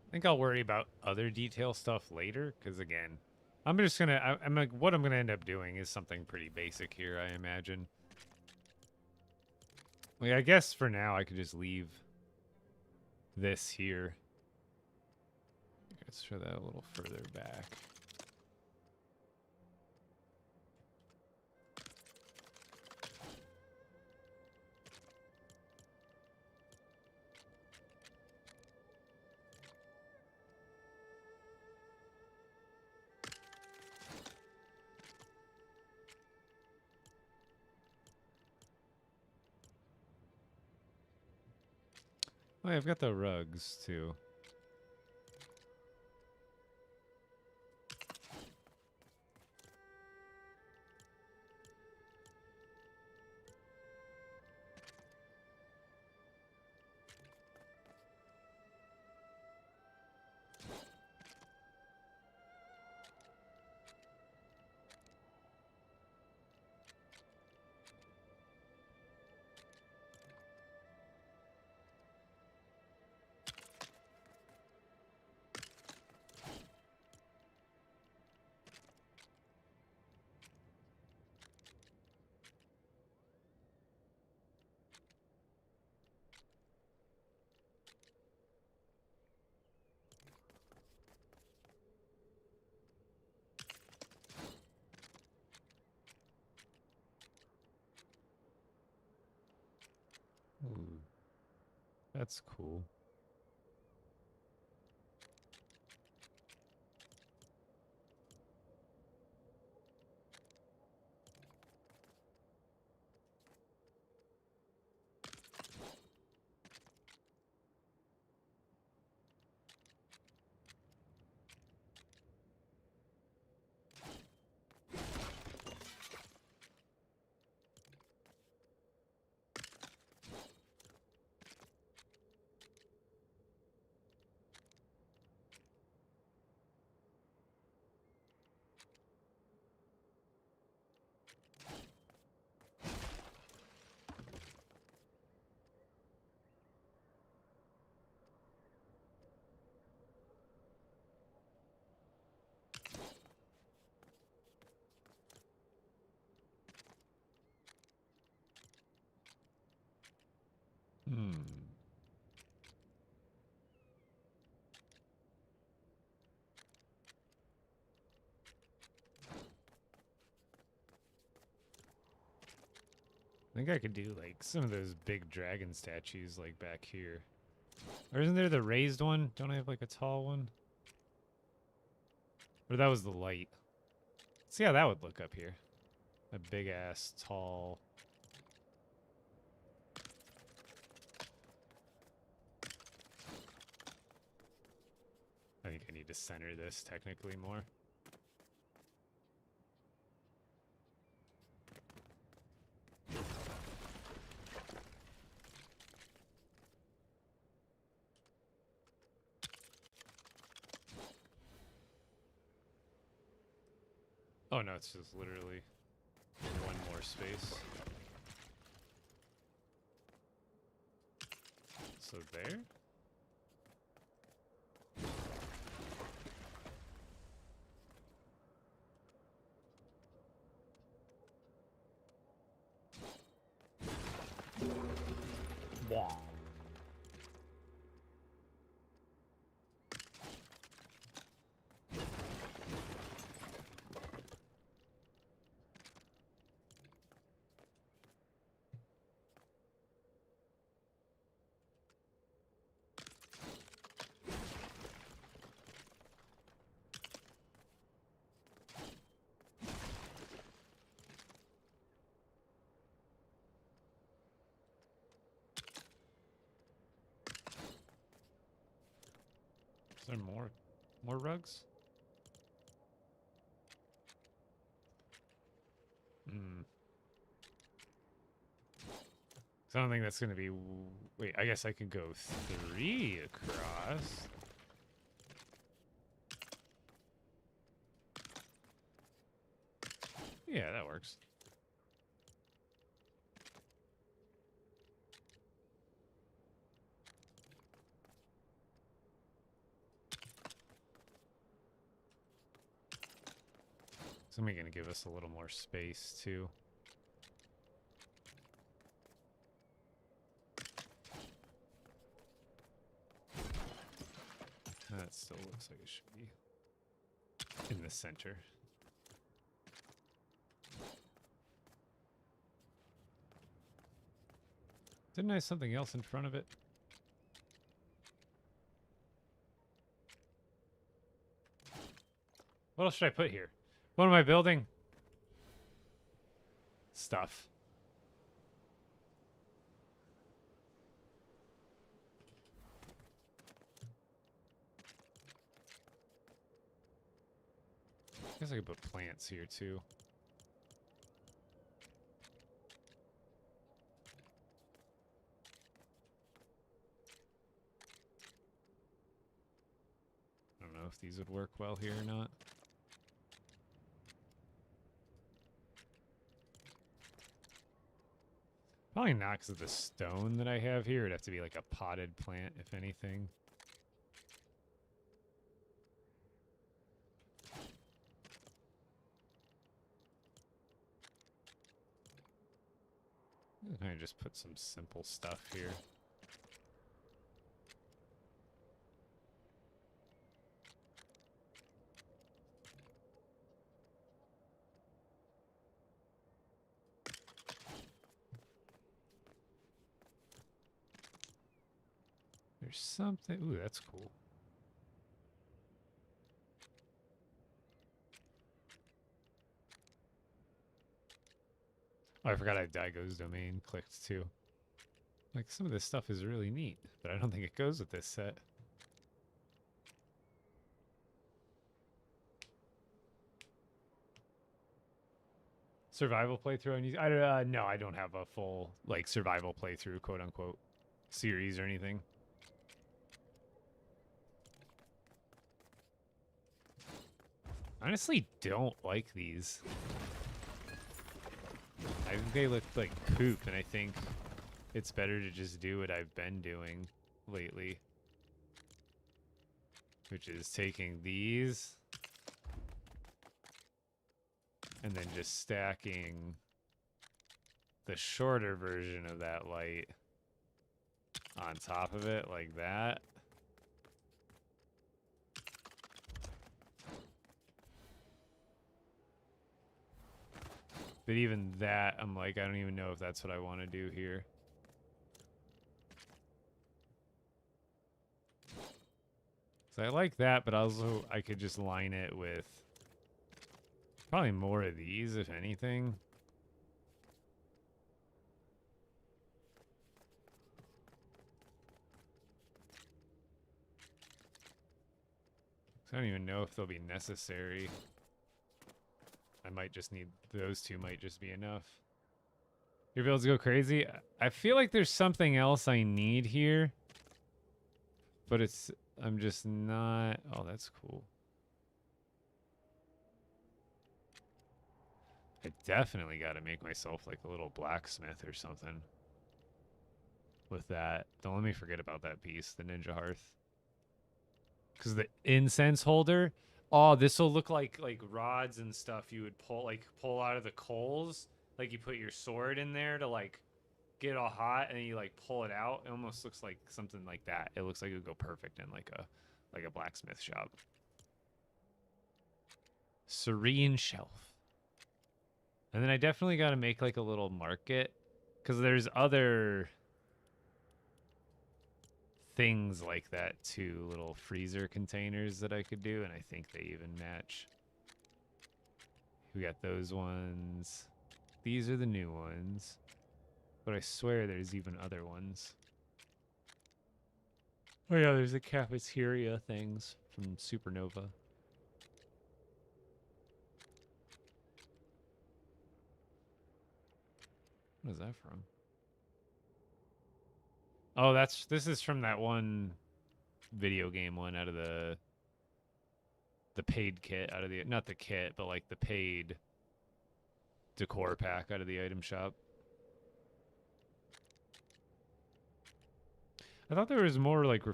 I think I'll worry about other detail stuff later, because again, I'm just gonna, I'm like, what I'm gonna end up doing is something pretty basic here, I imagine. Like, I guess for now I could just leave this here. Let's try that a little further back. Oh, yeah, I've got the rugs too. Ooh, that's cool. I think I could do like some of those big dragon statues like back here. Or isn't there the raised one? Don't I have like a tall one? Or that was the light. See how that would look up here. A big ass tall. I think I need to center this technically more. Oh no, it's just literally one more space. So there? Wow. Is there more rugs? Hmm. So I don't think that's gonna be. Wait, I guess I could go 3 across. Yeah, that works. Somebody gonna give us a little more space too. That still looks like it should be in the center. Didn't I have something else in front of it? What else should I put here? What am I building? Stuff. I guess I could put plants here too. I don't know if these would work well here or not. Probably not because of the stone that I have here. It'd have to be like a potted plant, if anything. I just put some simple stuff here. There's something. Ooh, that's cool. Oh, I forgot I had Daigo's domain clicked too. Like, some of this stuff is really neat, but I don't think it goes with this set. Survival playthrough on YouTube? No, I don't have a full, like, survival playthrough, quote-unquote, series or anything. I honestly don't like these. I think they look like poop, and I think it's better to just do what I've been doing lately. Which is taking these and then just stacking the shorter version of that light on top of it like that. But even that, I'm like, I don't even know if that's what I want to do here. So I like that, but also I could just line it with probably more of these, if anything. I don't even know if they'll be necessary. I might just need, those two might just be enough. Your builds go crazy. I feel like there's something else I need here. But it's, I'm just not, oh, that's cool. I definitely got to make myself like a little blacksmith or something. With that. Don't let me forget about that piece, the Ninja Hearth. Because the incense holder, oh, this will look like rods and stuff you would pull out of the coals. Like you put your sword in there to like get all hot and then you like pull it out. It almost looks like something like that. It looks like it would go perfect in like a blacksmith shop. Serene shelf. And then I definitely got to make like a little market because there's other things like that too, little freezer containers that I could do, and I think they even match. We got those ones. These are the new ones, but I swear there's even other ones. Oh yeah, there's the cafeteria things from Supernova. What is that from? Oh, this is from that one video game one out of the paid kit, out of the, not the kit, but like the paid decor pack out of the item shop. I thought there was more like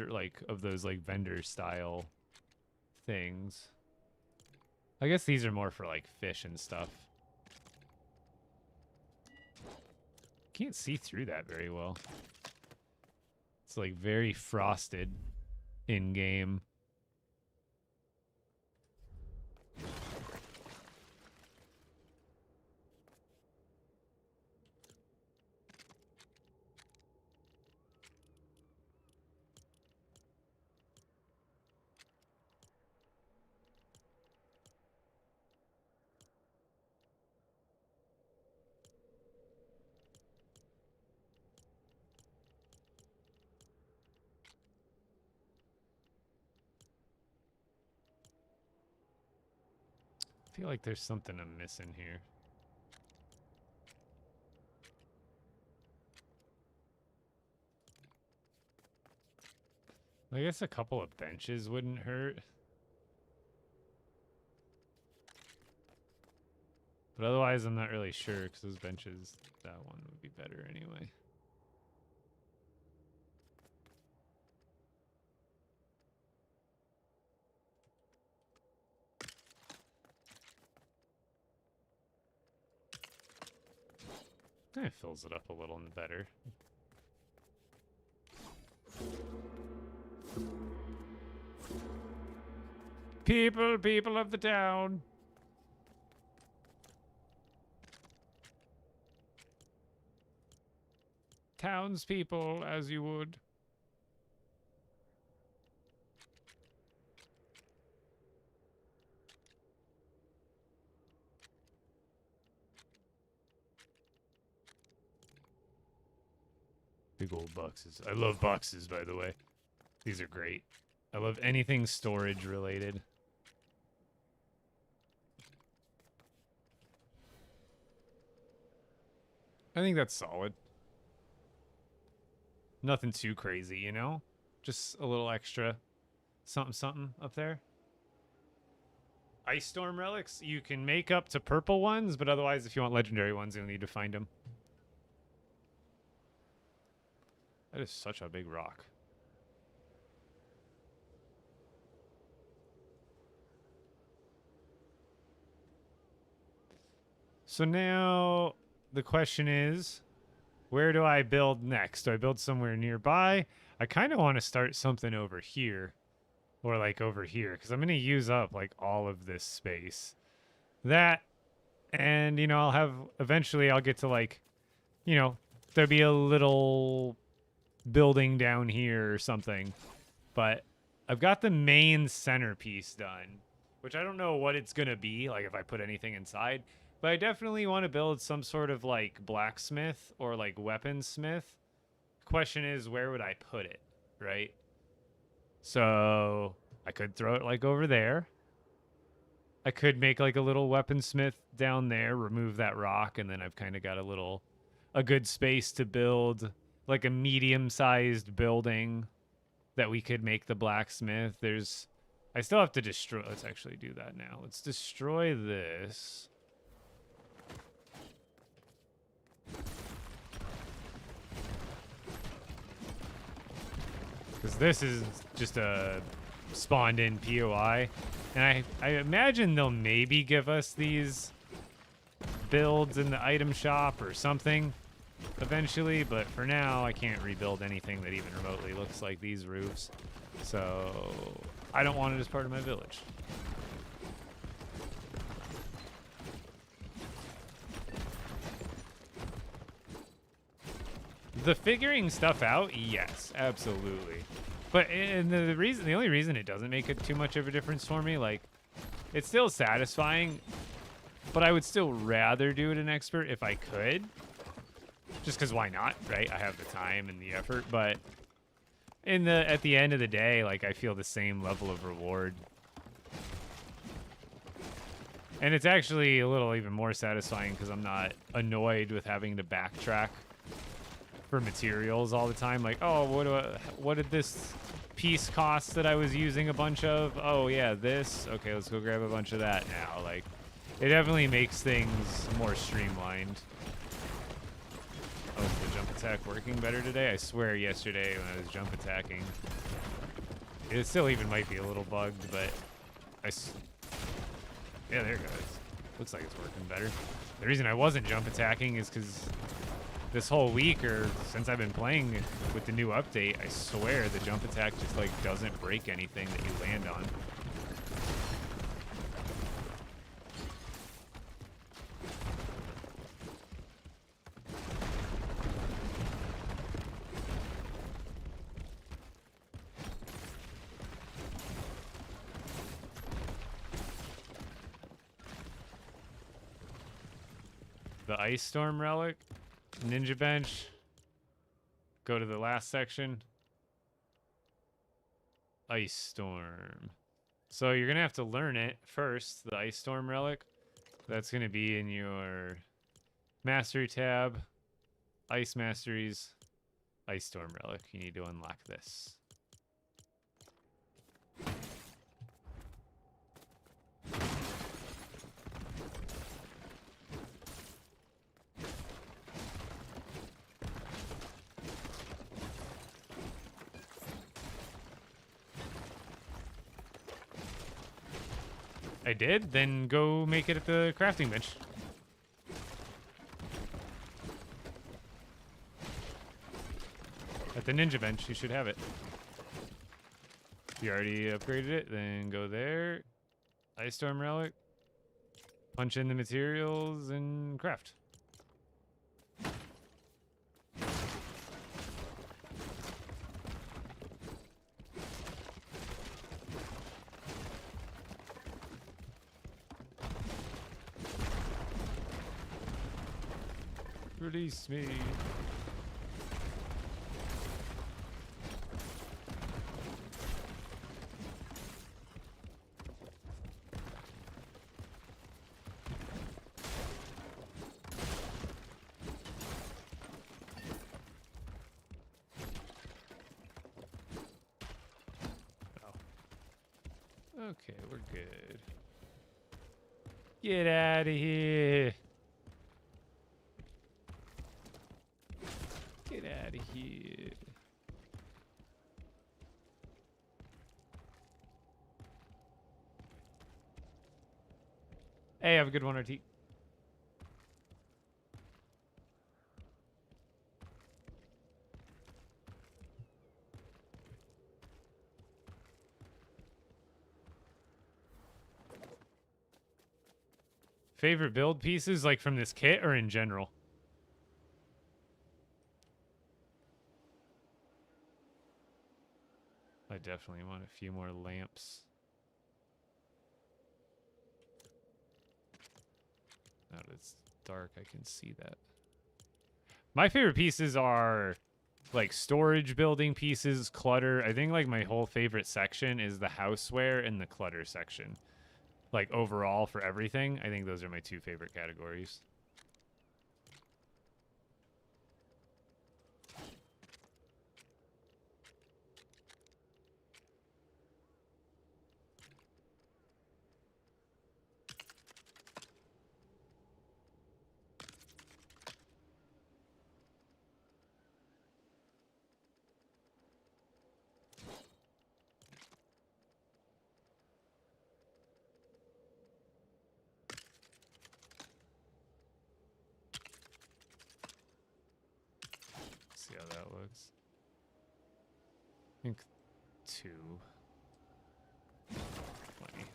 like of those like vendor style things. I guess these are more for like fish and stuff. Can't see through that very well. It's like very frosted in game. I feel like there's something I'm missing here. I guess a couple of benches wouldn't hurt. But otherwise, I'm not really sure because those benches, that one would be better anyway. It fills it up a little better. People of the town. Townspeople, as you would. Big old boxes. I love boxes, by the way. These are great. I love anything storage related. I think that's solid. Nothing too crazy, you know? Just a little extra something up there. Ice Storm relics, you can make up to purple ones, but otherwise if you want legendary ones, you'll need to find them. That is such a big rock. So now the question is, where do I build next? Do I build somewhere nearby? I kind of want to start something over here. Or like over here, because I'm going to use up like all of this space. That And, you know, eventually I'll get to like, you know, there'll be a little building down here or something. But I've got the main centerpiece done, which I don't know what it's going to be, like if I put anything inside. But I definitely want to build some sort of like blacksmith or like weaponsmith. Question is, where would I put it, right? So I could throw it like over there. I could make like a little weaponsmith down there, remove that rock, and then I've kind of got a good space to build like a medium-sized building that we could make the blacksmith. I still have to destroy. Let's actually do that now. Let's destroy this. Because this is just a spawned in POI. And I imagine they'll maybe give us these builds in the item shop or something eventually, but for now I can't rebuild anything that even remotely looks like these roofs. So I don't want it as part of my village. The figuring stuff out, yes, absolutely. But the only reason it doesn't make it too much of a difference for me, like, it's still satisfying, but I would still rather do it an expert if I could. Just because why not, right? I have the time and the effort, but at the end of the day, like, I feel the same level of reward. And it's actually a little even more satisfying because I'm not annoyed with having to backtrack for materials all the time. Like, oh, what did this piece cost that I was using a bunch of? Oh yeah, this. Okay, let's go grab a bunch of that now. Like, it definitely makes things more streamlined. Oh, is the jump attack working better today? I swear yesterday when I was jump attacking, it still even might be a little bugged, but yeah, there it goes. Looks like it's working better. The reason I wasn't jump attacking is because this whole week, or since I've been playing with the new update, I swear the jump attack just like doesn't break anything that you land on. The Ice Storm Relic, Ninja Bench, go to the last section. Ice Storm. So you're going to have to learn it first, the Ice Storm Relic. That's going to be in your Mastery tab, Ice Masteries, Ice Storm Relic. You need to unlock this. I did? Then go make it at the crafting bench. At the ninja bench, you should have it. If you already upgraded it, then go there. Ice Storm Relic. Punch in the materials and craft. Release me. Oh. Okay, we're good. Get out of here. Get out of here. Hey, have a good one, RT. Favorite build pieces, like from this kit or in general? I definitely want a few more lamps. Now that it's dark, I can see that. My favorite pieces are like storage building pieces, clutter. I think like my whole favorite section is the houseware and the clutter section. Like overall for everything, I think those are my two favorite categories. See how that looks. I think 2. Plenty.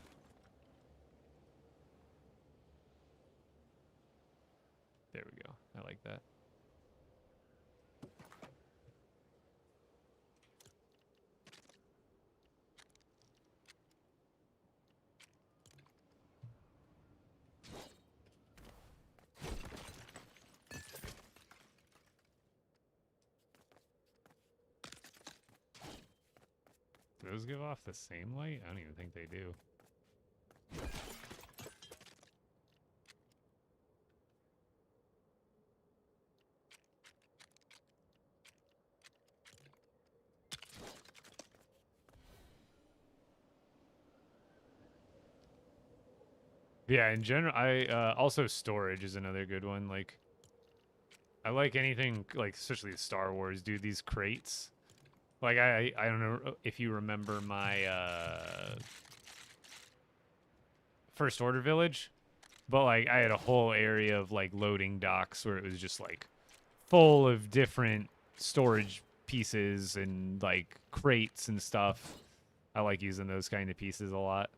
There we go. I like that. Do those give off the same light? I don't even think they do. Yeah, in general, I also storage is another good one. Like, I like anything like, especially Star Wars, dude. These crates. Like, I don't know if you remember my First Order village, but like I had a whole area of like loading docks where it was just like full of different storage pieces and like crates and stuff. I like using those kind of pieces a lot.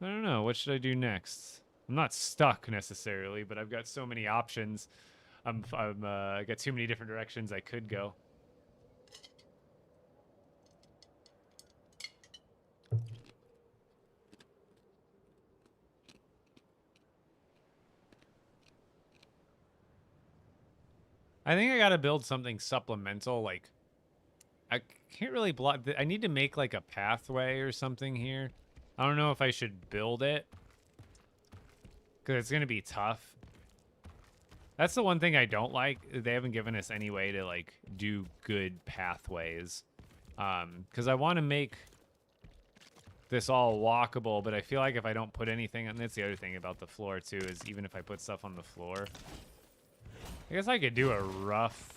I don't know. What should I do next? I'm not stuck necessarily, but I've got so many options. I got too many different directions I could go. I think I gotta build something supplemental. Like, I can't really block. I need to make like a pathway or something here. I don't know if I should build it because it's gonna be tough. That's the one thing I don't like. They haven't given us any way to like do good pathways. Because I want to make this all walkable, but I feel like if I don't put anything, and that's the other thing about the floor too, is even if I put stuff on the floor, I guess I could do a rough.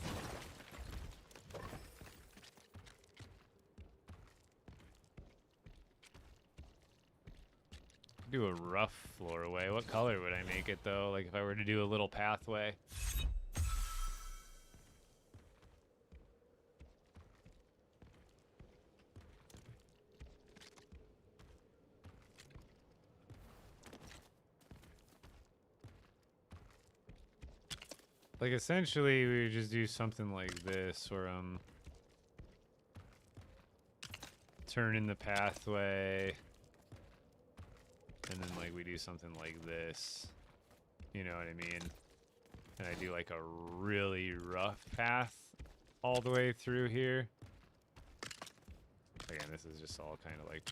Do a rough floorway. What color would I make it though? Like if I were to do a little pathway. Like essentially we would just do something like this where turn in the pathway. And then like we do something like this. You know what I mean? And I do like a really rough path all the way through here. Again, this is just all kind of like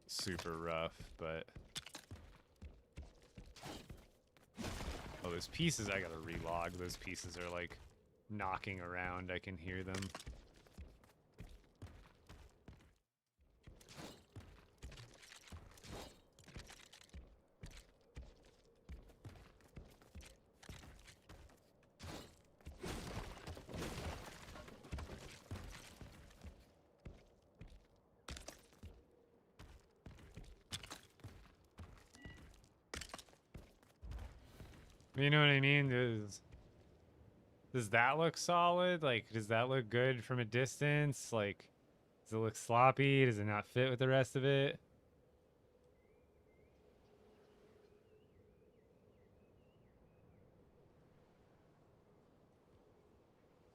super rough, but oh, those pieces I gotta relog. Those pieces are like knocking around. I can hear them. You know what I mean? Does that look solid? Like, does that look good from a distance? Like, Does it look sloppy? Does it not fit with the rest of it?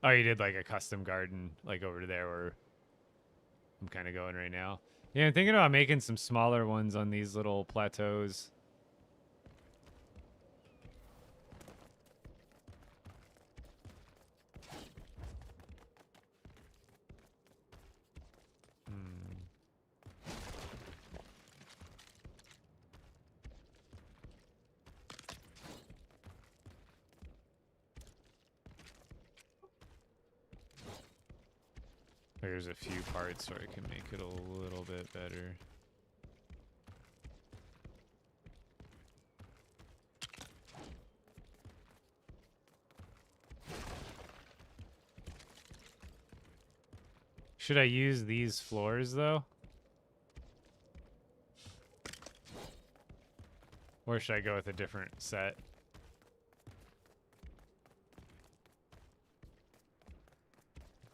Oh, you did like a custom garden, like over there where I'm kind of going right now. Yeah, I'm thinking about making some smaller ones on these little plateaus. Hmm. There's a few parts where I can make it a little bit better. Should I use these floors though? Or should I go with a different set?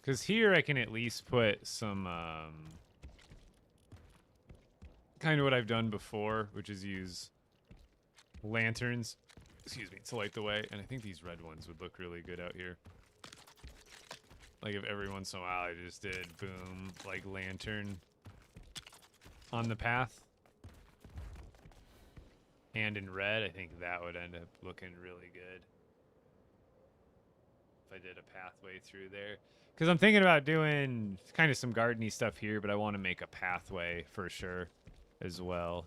Because here I can at least put some, kind of what I've done before, which is use lanterns, excuse me, to light the way. And I think these red ones would look really good out here. Like if every once in a while I just did, boom, like lantern on the path. And in red, I think that would end up looking really good. If I did a pathway through there. Because I'm thinking about doing kind of some gardeny stuff here, but I want to make a pathway for sure as well.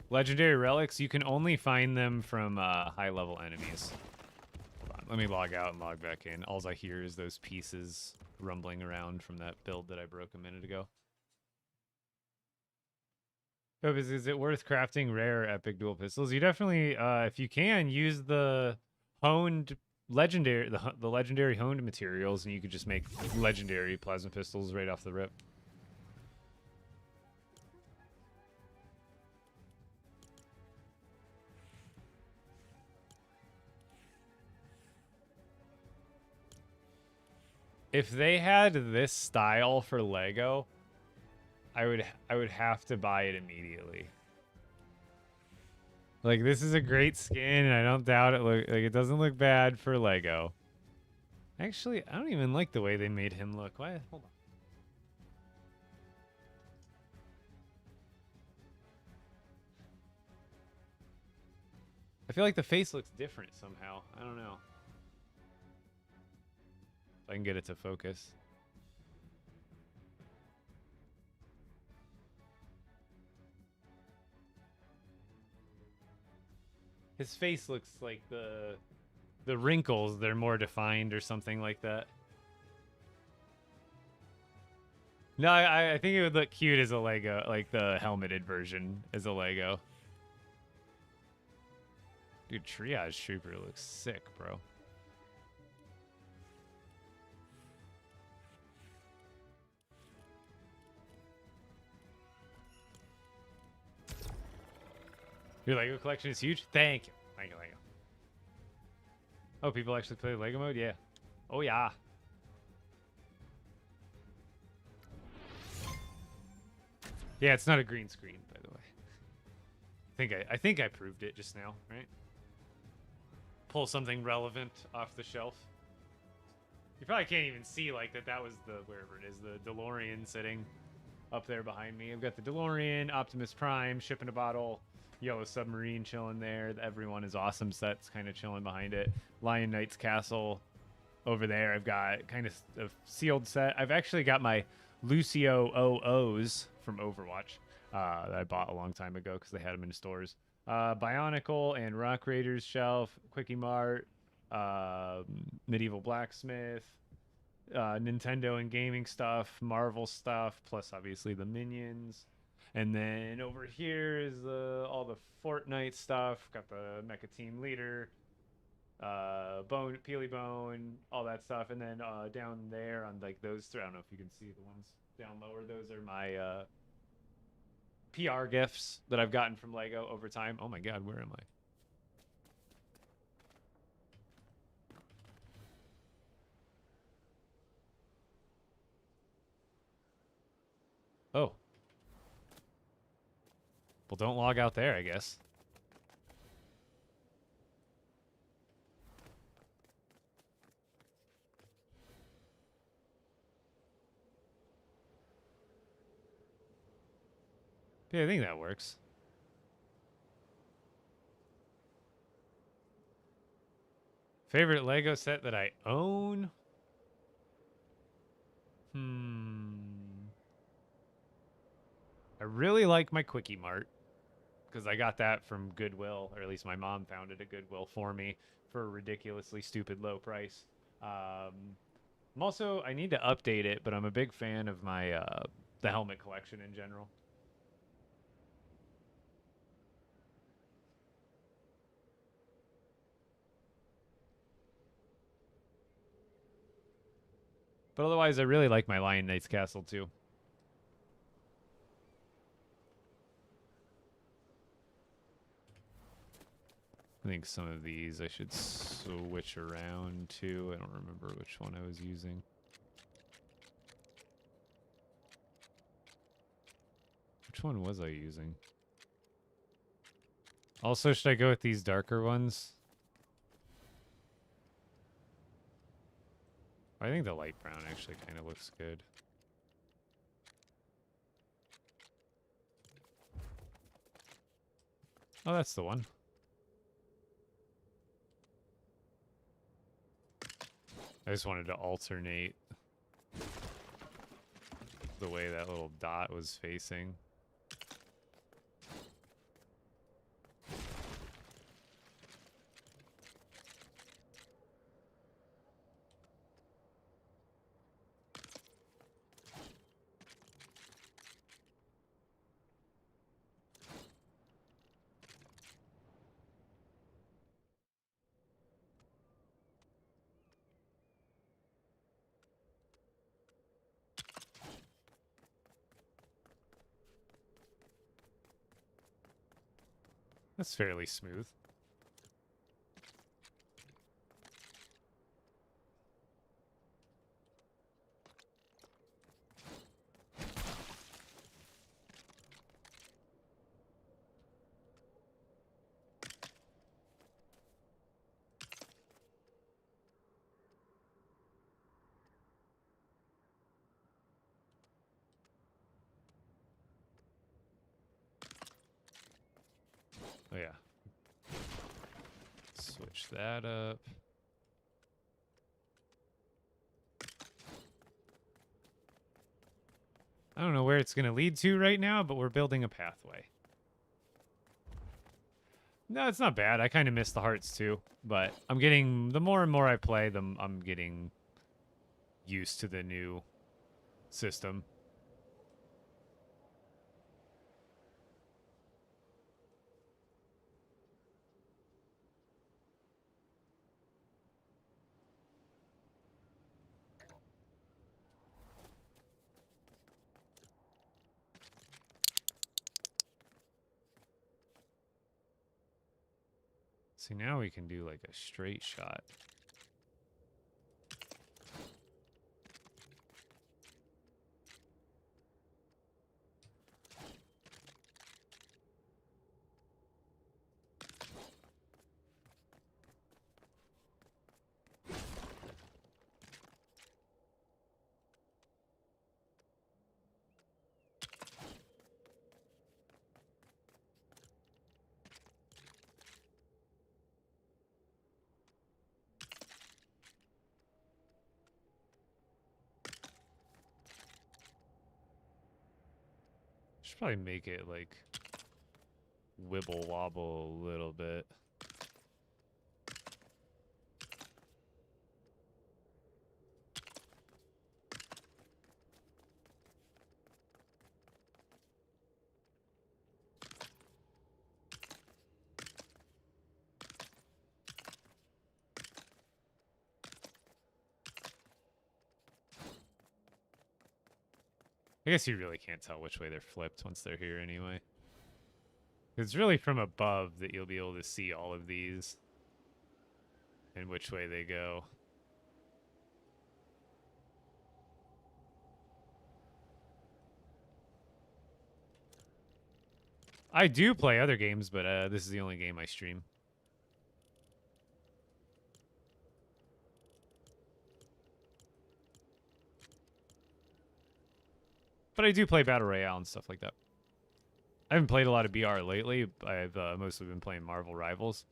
Legendary relics, you can only find them from high-level enemies. Hold on, let me log out and log back in. All I hear is those pieces rumbling around from that build that I broke a minute ago. Oh, is it worth crafting rare epic dual pistols? You definitely, if you can, use the honed legendary, the legendary honed materials, and you could just make legendary plasma pistols right off the rip. If they had this style for Lego, I would have to buy it immediately. Like this is a great skin, and I don't doubt it. Look like it doesn't look bad for Lego. Actually, I don't even like the way they made him look. Why? Hold on. I feel like the face looks different somehow. I don't know. If I can get it to focus. His face looks like the wrinkles, they're more defined or something like that. No, I think it would look cute as a Lego, like the helmeted version as a Lego. Dude, Triage Trooper looks sick, bro. Your Lego collection is huge? Thank you. Thank you, Lego. Oh, people actually play Lego mode? Yeah. Oh, yeah. Yeah, it's not a green screen, by the way. I think I proved it just now, right? Pull something relevant off the shelf. You probably can't even see like that was the wherever it is, the DeLorean sitting up there behind me. I've got the DeLorean, Optimus Prime, Ship in a Bottle, Yellow Submarine chilling there. The Everyone is Awesome set's kind of chilling behind it. Lion Knight's Castle over there. I've got kind of a sealed set. I've actually got my Lucio OOs from Overwatch that I bought a long time ago because they had them in stores. Bionicle and Rock Raiders shelf, Quickie Mart, Medieval Blacksmith, Nintendo and gaming stuff, Marvel stuff, plus obviously the Minions. And then over here is all the Fortnite stuff. Got the Mecha Team Leader, bone, peely bone, all that stuff, and then down there on like those three, I don't know if you can see the ones down lower. Those are my PR gifts that I've gotten from Lego over time. Oh my God, where am I? Oh. Well, don't log out there, I guess. Yeah, I think that works. Favorite Lego set that I own? I really like my Quickie Mart because I got that from Goodwill, or at least my mom found it at Goodwill for me for a ridiculously stupid low price. I'm also, I need to update it, but I'm a big fan of my the helmet collection in general. But otherwise, I really like my Lion Knight's castle too. I think some of these I should switch around to. I don't remember which one I was using. Which one was I using? Also, should I go with these darker ones? I think the light brown actually kind of looks good. Oh, that's the one. I just wanted to alternate the way that little dot was facing. That's fairly smooth. Oh yeah. Switch that up. I don't know where it's going to lead to right now, but we're building a pathway. No, it's not bad. I kind of miss the hearts too, but I'm getting, the more and more I play, I'm getting used to the new system. See, now we can do like a straight shot. Should probably make it like wibble wobble a little bit. I guess you really can't tell which way they're flipped once they're here anyway. It's really from above that you'll be able to see all of these and which way they go. I do play other games, but this is the only game I stream. But I do play Battle Royale and stuff like that. I haven't played a lot of BR lately. I've mostly been playing Marvel Rivals.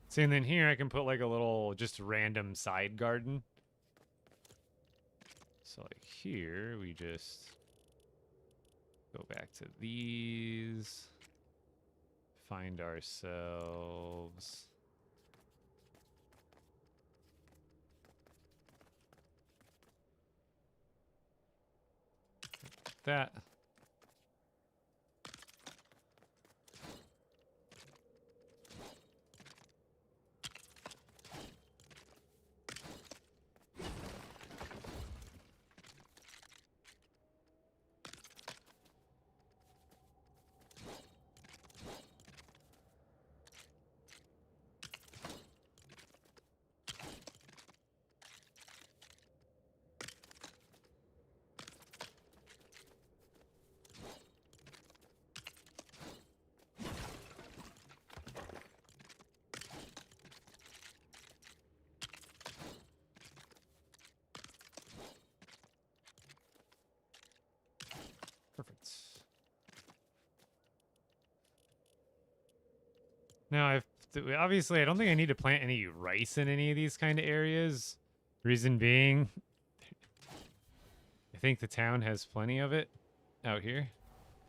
See, and then here I can put like a little just random side garden. So like here we just go back to these, find ourselves that. Perfect. Now obviously I don't think I need to plant any rice in any of these kind of areas. Reason being, I think the town has plenty of it out here.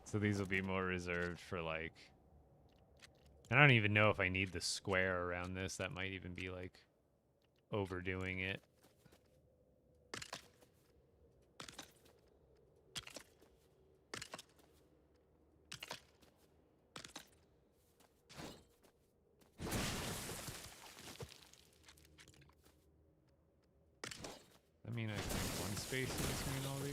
So these will be more reserved for like, I don't even know if I need the square around this. That might even be like overdoing it. I mean, I think one space in between all these.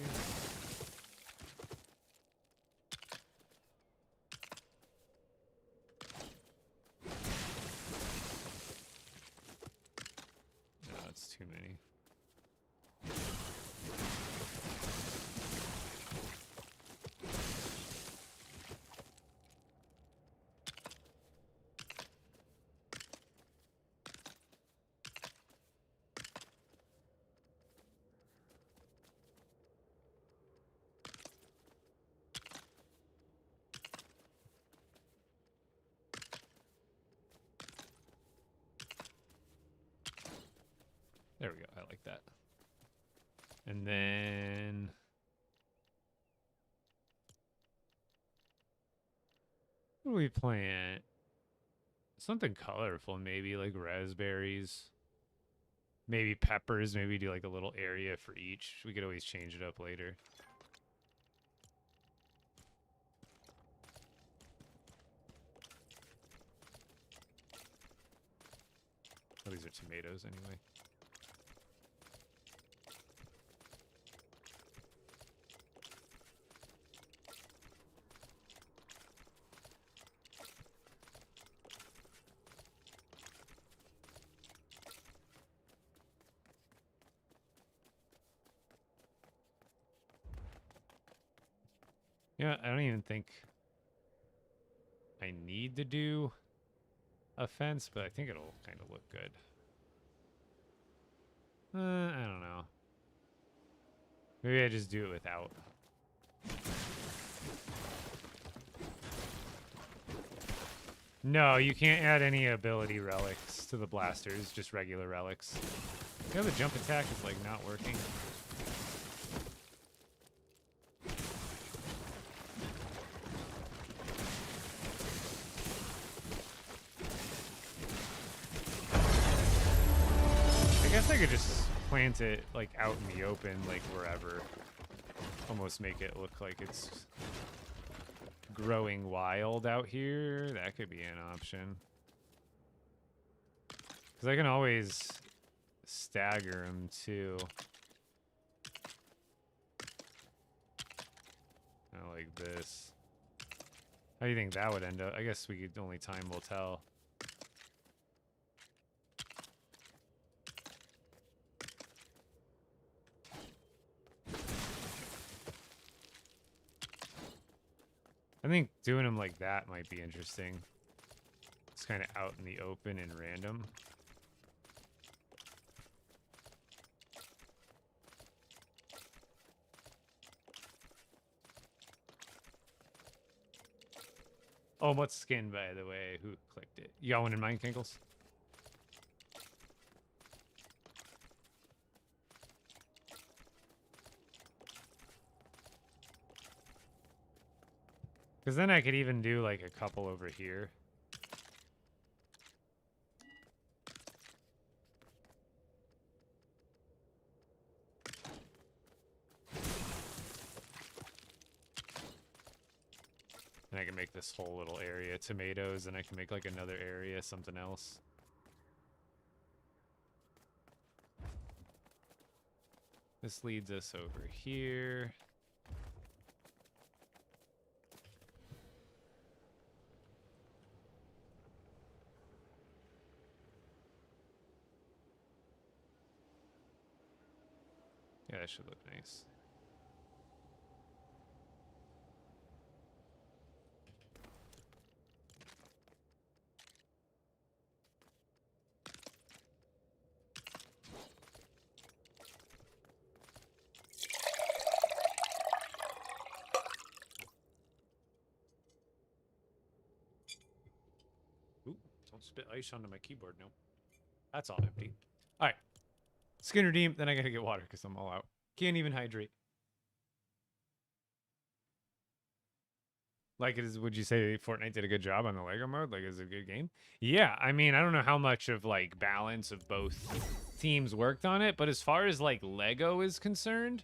No, it's too many. There we go. I like that. And then what do we plant? Something colorful, maybe like raspberries. Maybe peppers. Maybe do like a little area for each. We could always change it up later. Oh, these are tomatoes anyway. Yeah, I don't even think I need to do a fence, but I think it'll kind of look good. I don't know. Maybe I just do it without. No, you can't add any ability relics to the blasters, just regular relics. You know the jump attack is like not working. I could just plant it like out in the open, like wherever. Almost make it look like it's growing wild out here. That could be an option. Because I can always stagger them too. Kind of like this. How do you think that would end up? I guess we could, only time will tell. I think doing them like that might be interesting. It's kind of out in the open and random. Oh, what's skin, by the way? Who clicked it? You got one in mind, Kinkles? Because then I could even do like a couple over here. And I can make this whole little area tomatoes, and I can make like another area something else. This leads us over here. Yeah, that should look nice. Ooh, don't spit ice onto my keyboard, no. That's all empty. All right. Skin redeem, then I gotta get water because I'm all out. Can't even hydrate. Like, would you say Fortnite did a good job on the Lego mode? Like, is it a good game? Yeah, I mean, I don't know how much of, like, balance of both teams worked on it, but as far as, like, Lego is concerned,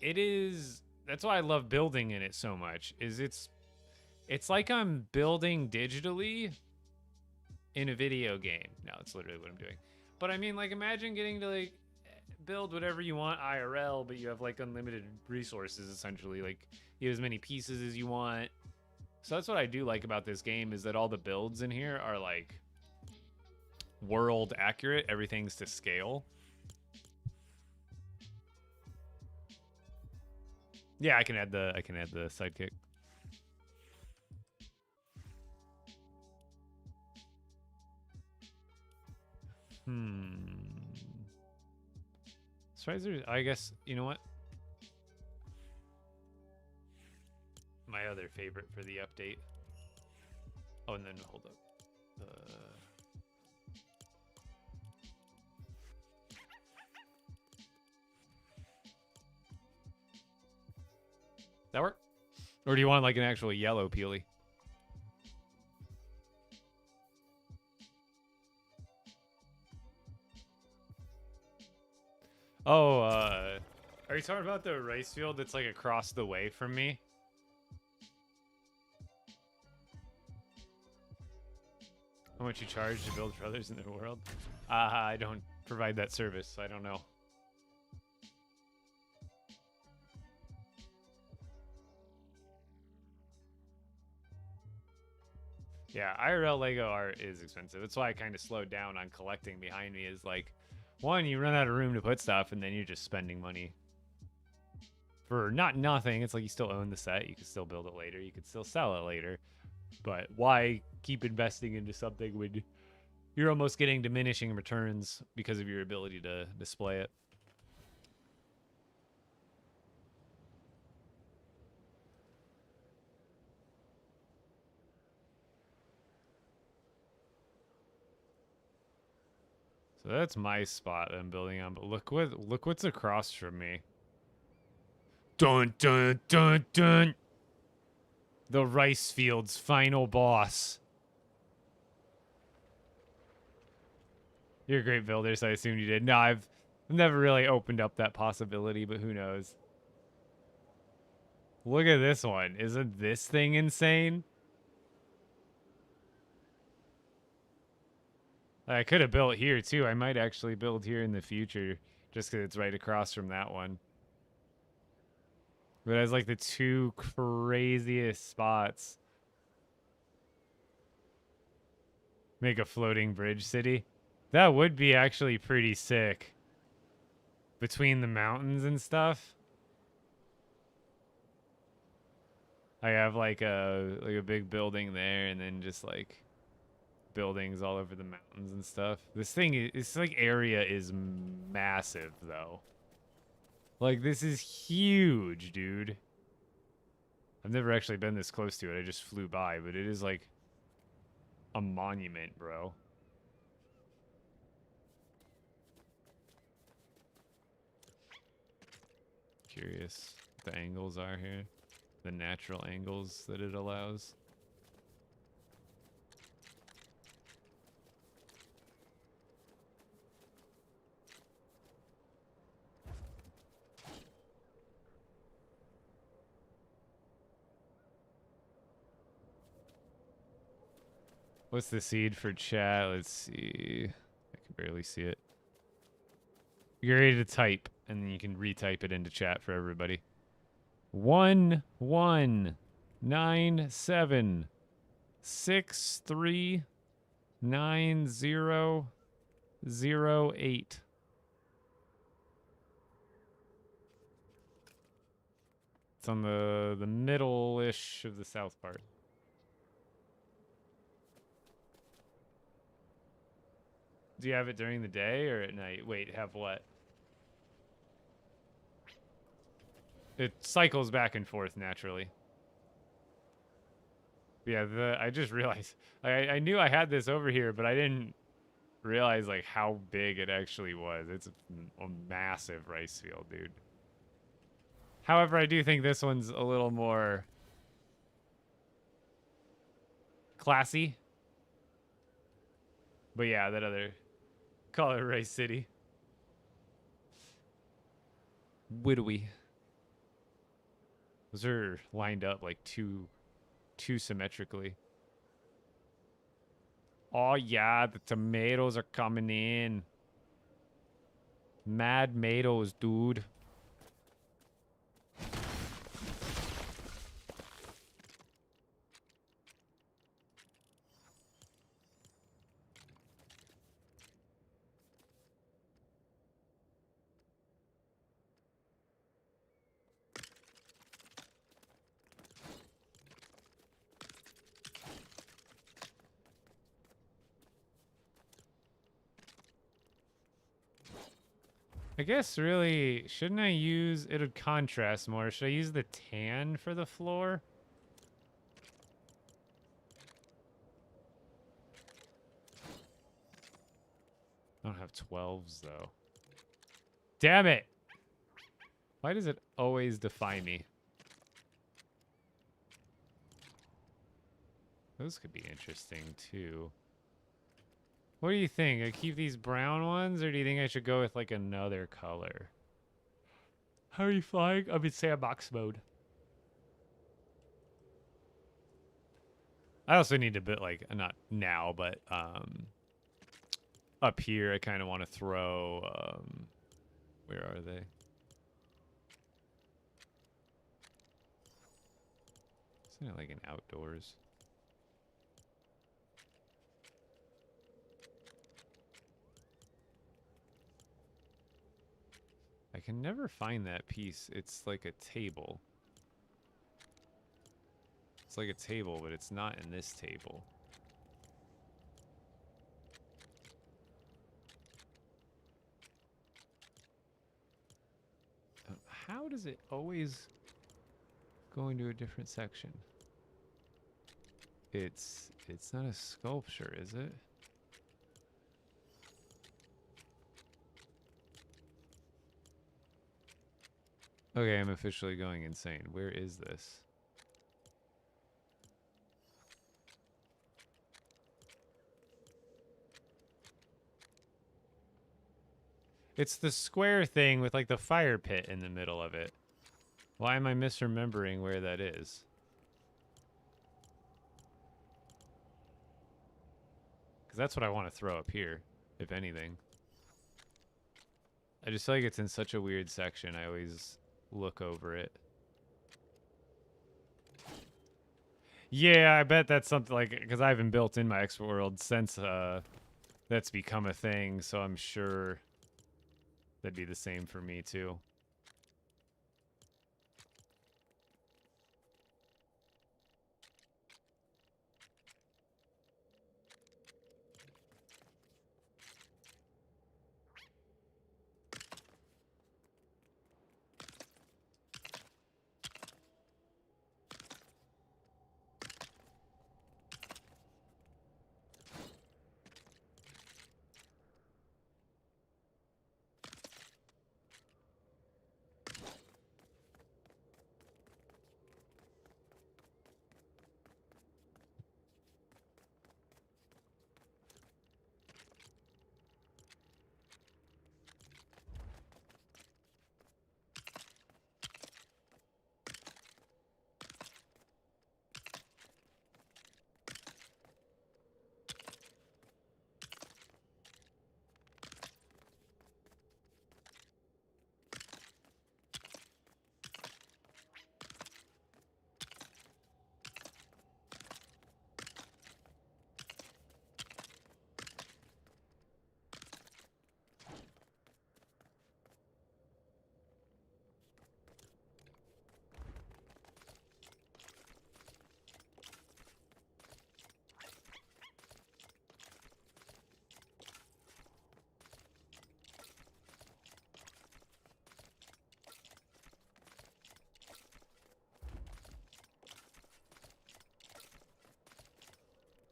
it is... That's why I love building in it so much, is it's like I'm building digitally in a video game. No, that's literally what I'm doing. But, I mean, like, imagine getting to, like, build whatever you want IRL, but you have, like, unlimited resources, essentially. Like, you have as many pieces as you want. So that's what I do like about this game, is that all the builds in here are like world accurate. Everything's to scale. Yeah, I can add the sidekick. Spicer, I guess, you know what? My other favorite for the update. Oh, and then hold up. That work? Or do you want like an actual yellow peely? Oh, are you talking about the rice field that's like across the way from me? How much you charge to build for others in the world? I don't provide that service, so I don't know. Yeah, IRL Lego art is expensive. That's why I kind of slowed down on collecting behind me, is like, one, you run out of room to put stuff, and then you're just spending money for nothing. It's like you still own the set. You can still build it later. You could still sell it later. But why keep investing into something when you're almost getting diminishing returns because of your ability to display it? So that's my spot that I'm building on, but look what's across from me. Dun dun dun dun. The rice field's final boss. You're a great builder, so I assumed you did. No, I've never really opened up that possibility, but who knows? Look at this one. Isn't this thing insane? I could have built here too. I might actually build here in the future just because it's right across from that one. But it has like the two craziest spots. Make a floating bridge city. That would be actually pretty sick. Between the mountains and stuff. I have like a big building there and then just like buildings all over the mountains and stuff. This thing is, this like area is massive though. Like this is huge, dude. I've never actually been this close to it. I just flew by, but it is like a monument, bro. Curious what the angles are here. The natural angles that it allows. What's the seed for chat? Let's see. I can barely see it. You're ready to type, and then you can retype it into chat for everybody. 1197639008. It's on the middle-ish of the south part. Do you have it during the day or at night? Wait, have what? It cycles back and forth naturally. Yeah, I just realized I knew I had this over here, but I didn't realize like how big it actually was. It's a massive rice field, dude. However, I do think this one's a little more classy. But yeah, that other call it Rice City. Widowy. Those are lined up like too symmetrically. Oh yeah, the tomatoes are coming in. Mad tomatoes, dude. I guess really, shouldn't I use, it would contrast more. Should I use the tan for the floor? I don't have 12s though. Damn it! Why does it always defy me? Those could be interesting too. What do you think? I keep these brown ones, or do you think I should go with like another color? How are you flying? I'm in sandbox mode. I also need to bit like not now, but up here I kind of want to throw where are they? Isn't it like an outdoors? I can never find that piece. It's like a table. It's like a table, but it's not in this table. How does it always go into a different section? It's not a sculpture, is it? Okay, I'm officially going insane. Where is this? It's the square thing with like the fire pit in the middle of it. Why am I misremembering where that is? Because that's what I want to throw up here, if anything. I just feel like it's in such a weird section. I always look over it. Yeah, I bet that's something like, because I haven't built in my expert world since that's become a thing, so I'm sure that'd be the same for me too.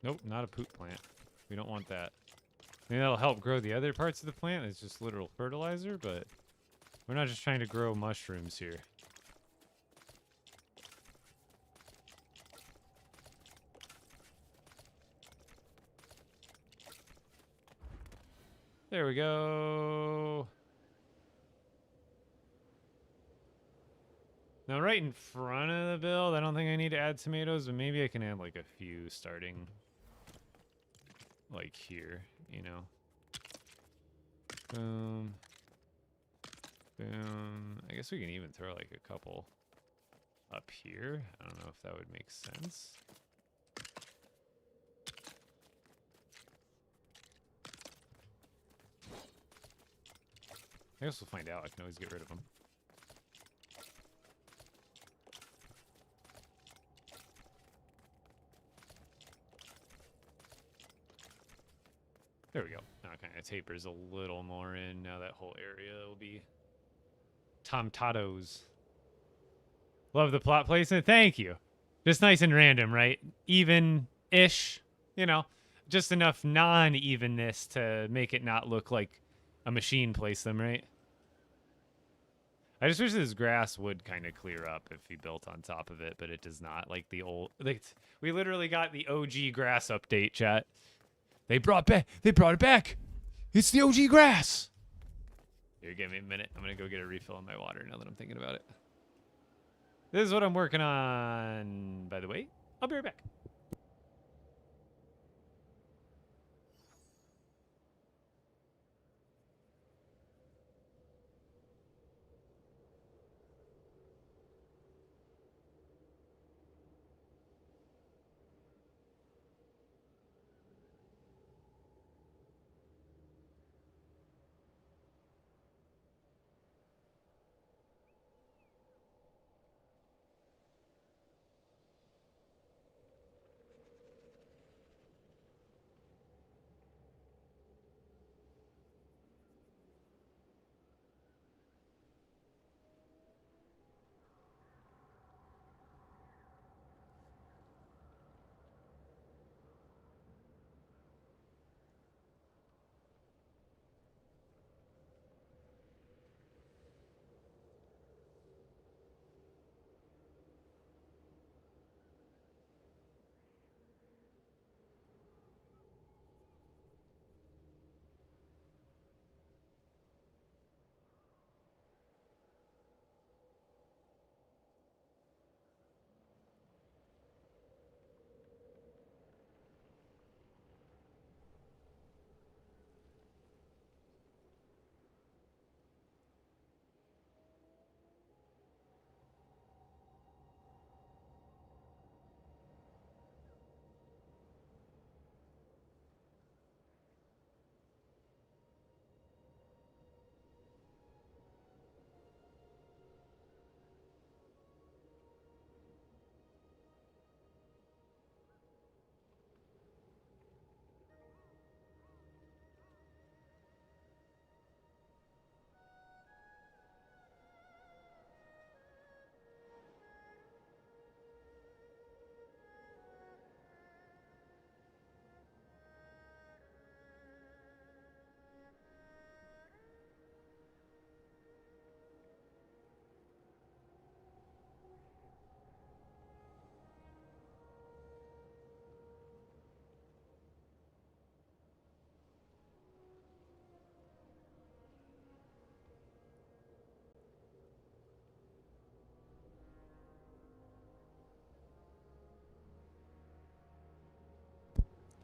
Nope, not a poop plant. We don't want that. Maybe that'll help grow the other parts of the plant. It's just literal fertilizer, but we're not just trying to grow mushrooms here. There we go. Now, right in front of the build, I don't think I need to add tomatoes, but maybe I can add like a few starting like here, you know. Boom. Boom. I guess we can even throw like a couple up here. I don't know if that would make sense. I guess we'll find out. I can always get rid of them. There we go. Now it kind of tapers a little more in. Now that whole area will be tomatoes. Love the plot placement. Thank you. Just nice and random, right? Even-ish, you know. Just enough non-evenness to make it not look like a machine placed them, right? I just wish this grass would kind of clear up if you built on top of it, but it does not. Like the old... we literally got the OG grass update, chat. They brought it back. It's the OG grass. Here, give me a minute. I'm going to go get a refill on my water now that I'm thinking about it. This is what I'm working on, by the way. I'll be right back.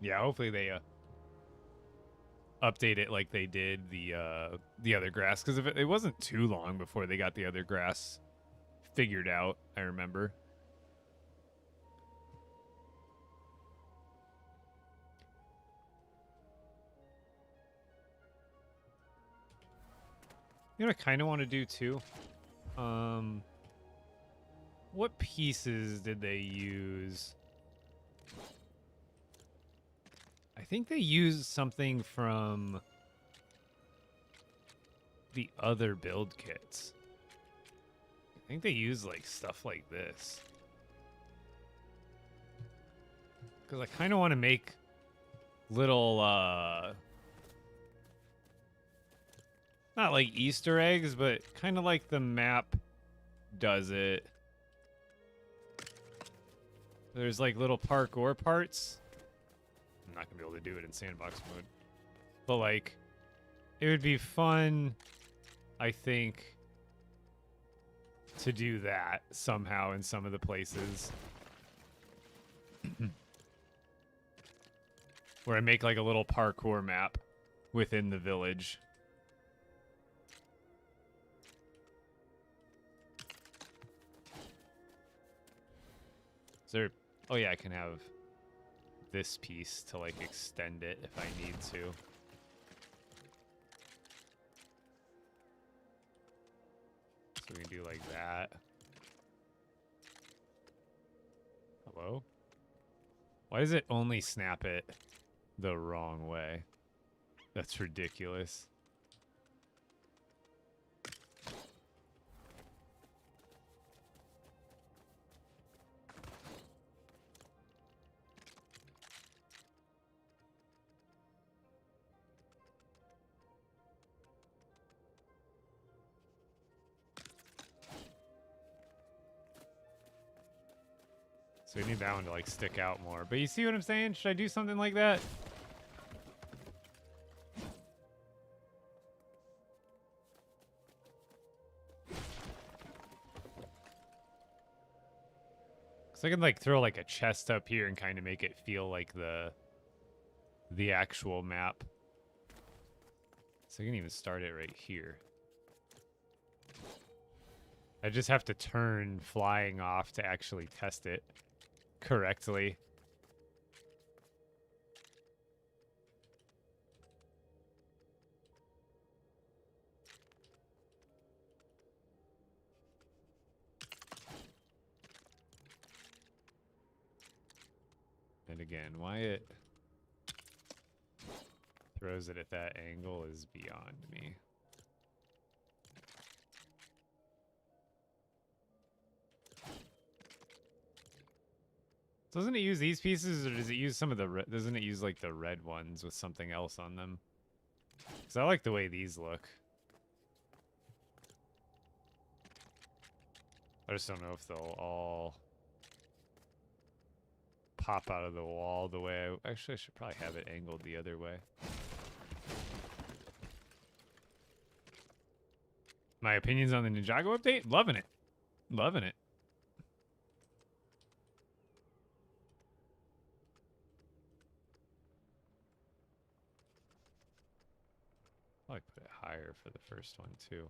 Yeah, hopefully they update it like they did the other grass, because if it wasn't too long before they got the other grass figured out, I remember. You know what I kind of want to do too? What pieces did they use? I think they used something from the other build kits. I think they use like stuff like this. Because I kind of want to make little, not like Easter eggs, but kind of like the map does it. There's like little parkour parts. I'm not going to be able to do it in sandbox mode. But like, it would be fun, I think, to do that somehow in some of the places. Where I make like a little parkour map within the village. Is there... Oh yeah, I can have this piece to like extend it if I need to. So we can do like that. Hello? Why does it only snap it the wrong way? That's ridiculous. So we need that one to like stick out more. But you see what I'm saying? Should I do something like that? So I can like throw like a chest up here and kind of make it feel like the actual map. So I can even start it right here. I just have to turn flying off to actually test it correctly. And again, why it throws it at that angle is beyond me. Doesn't it use these pieces, or does it use some of the doesn't it use like the red ones with something else on them? Because I like the way these look. I just don't know if they'll all pop out of the wall the way I... Actually, I should probably have it angled the other way. My opinions on the Ninjago update? Loving it. Loving it. Probably put it higher for the first one, too.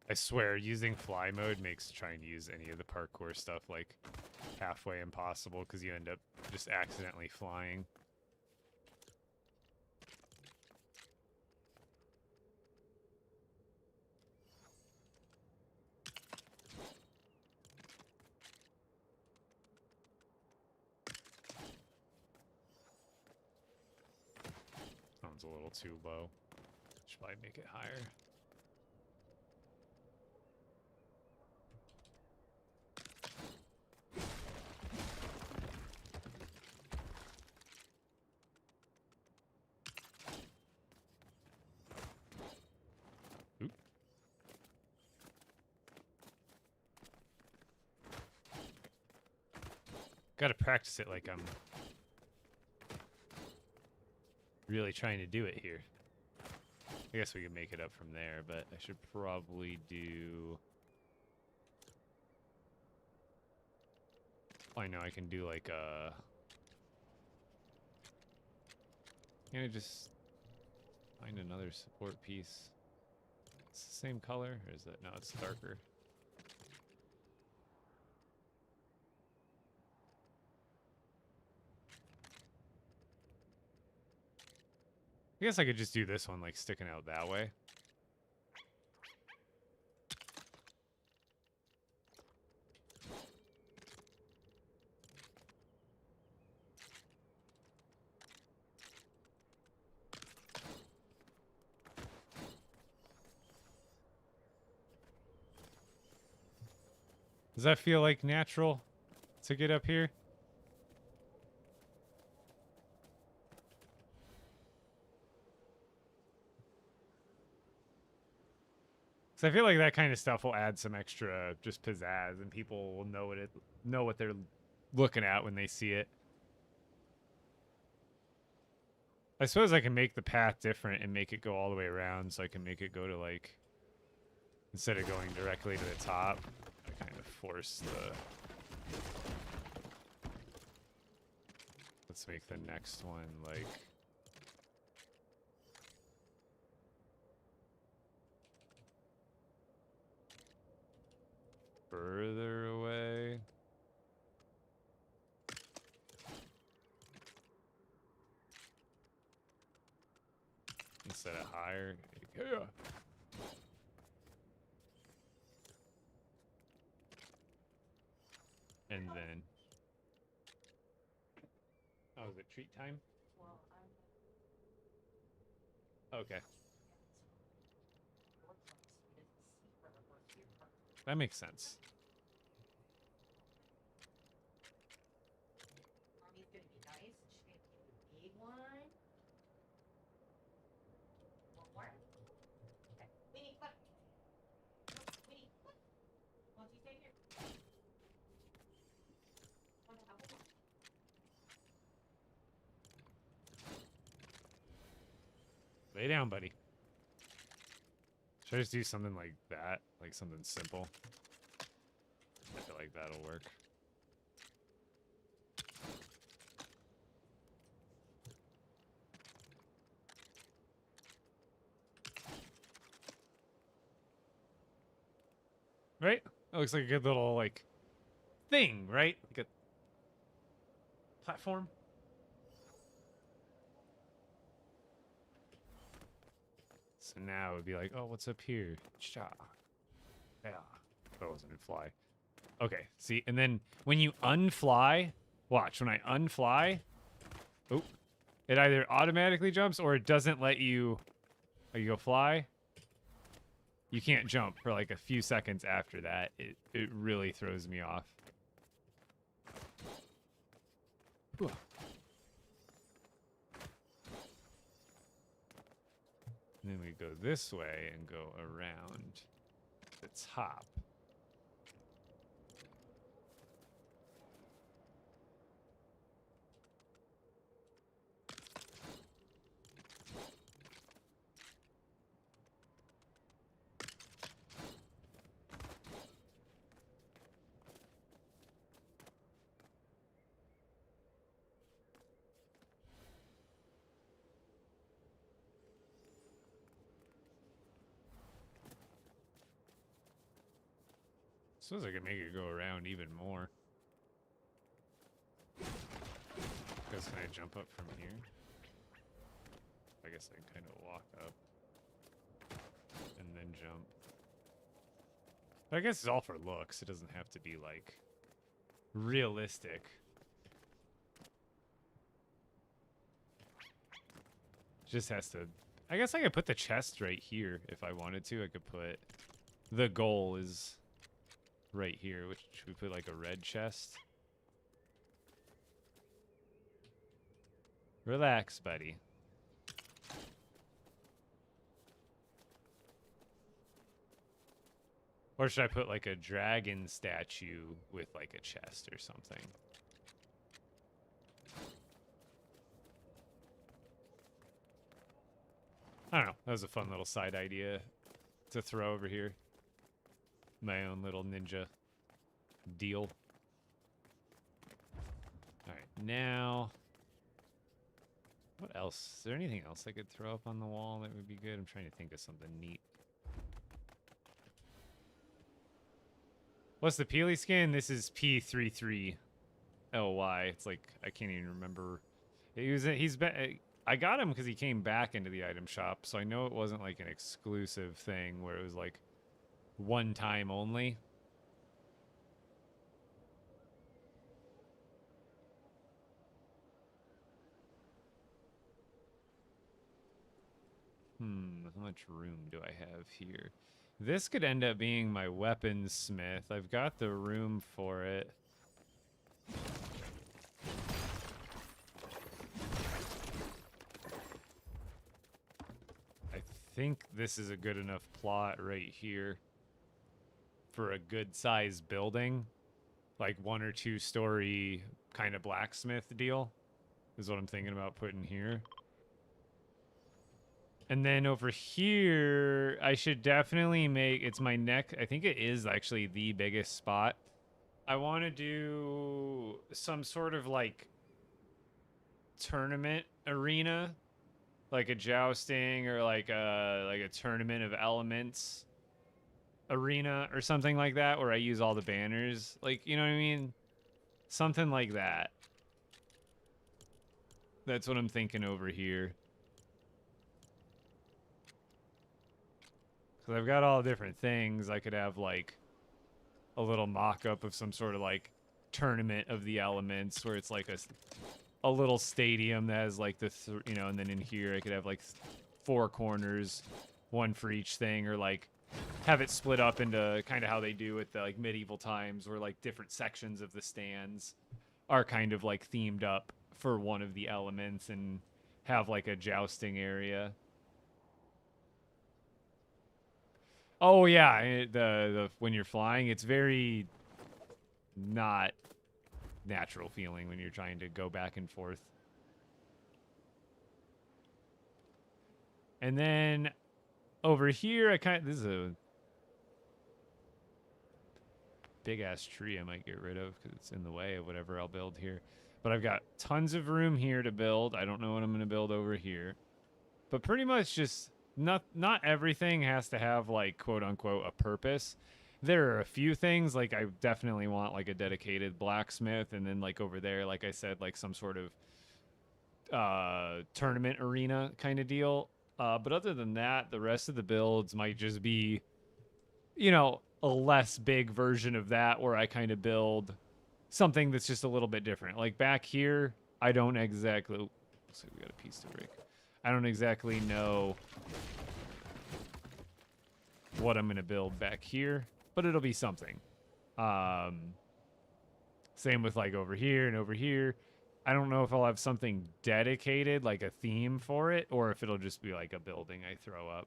I swear, using fly mode makes trying to use any of the parkour stuff like halfway impossible because you end up just accidentally flying. That one's a little too low. Should probably make it higher. Gotta practice it like I'm really trying to do it here. I guess we can make it up from there, but I should probably do... I know I can do like a... Can I just find another support piece? It's the same color, or is it? No, it's darker. I guess I could just do this one, like, sticking out that way. Does that feel like natural to get up here? So I feel like that kind of stuff will add some extra just pizzazz, and people will know what they're looking at when they see it. I suppose I can make the path different and make it go all the way around, so I can make it go to, like, instead of going directly to the top, I kind of force the... Let's make the next one, like... further away. Instead of higher. Yeah. And then... Oh, is it treat time? Okay. That makes sense. Mommy's gonna be nice. She's gonna give you a big one. One more. Okay. Winnie, look. Winnie, look. Won't you stay here? Want the apple? Lay down, buddy. Should I just do something like that? Like something simple? I feel like that'll work. Right? That looks like a good little, like, thing, right? Like a platform. So now it would be like, oh, what's up here? Cha. Yeah. That wasn't in fly. Okay, see, and then when you unfly, watch, when I unfly, oh, it either automatically jumps or it doesn't let you, oh, you go fly, you can't jump for like a few seconds after that. It really throws me off. Whew. And then we go this way and go around the top. Suppose I could make it go around even more. Guess can I jump up from here? I guess I can kind of walk up and then jump. But I guess it's all for looks. It doesn't have to be like realistic. Just has to. I guess I could put the chest right here if I wanted to. I could put the goal is right here, which we put like a red chest. Relax, buddy. Or should I put like a dragon statue with like a chest or something? I don't know. That was a fun little side idea to throw over here. My own little ninja deal. Alright, now... What else? Is there anything else I could throw up on the wall that would be good? I'm trying to think of something neat. What's the Peely skin? This is P33LY. It's like, I can't even remember. He's been... I got him because he came back into the item shop, so I know it wasn't like an exclusive thing where it was like one time only. How much room do I have here? This could end up being my weaponsmith. I've got the room for it. I think this is a good enough plot right here for a good sized building. Like 1 or 2 story kind of blacksmith deal is what I'm thinking about putting here. And then over here, I should definitely make, it's my neck. I think it is actually the biggest spot. I want to do some sort of like tournament arena, like a jousting or like a tournament of elements arena or something like that, where I use all the banners. Like, you know what I mean? Something like that. That's what I'm thinking over here. Because I've got all different things. I could have like a little mock-up of some sort of like tournament of the elements where it's like a little stadium that has like the you know, and then in here I could have like 4 corners, 1 for each thing, or like have it split up into kind of how they do at the like medieval times, where like different sections of the stands are kind of like themed up for one of the elements, and have like a jousting area. Oh yeah, the when you're flying, it's very not natural feeling when you're trying to go back and forth. And then over here, this is a big ass tree I might get rid of because it's in the way of whatever I'll build here. But I've got tons of room here to build. I don't know what I'm going to build over here. But pretty much just not everything has to have like quote unquote a purpose. There are a few things like I definitely want like a dedicated blacksmith, and then like over there, like I said, like some sort of tournament arena kind of deal. But other than that, the rest of the builds might just be, you know, a less big version of that, where I kind of build something that's just a little bit different. Like back here, I don't exactly... Looks like we got a piece to break. I don't exactly know what I'm going to build back here, but it'll be something. Same with like over here and over here. I don't know if I'll have something dedicated, like a theme for it, or if it'll just be like a building I throw up.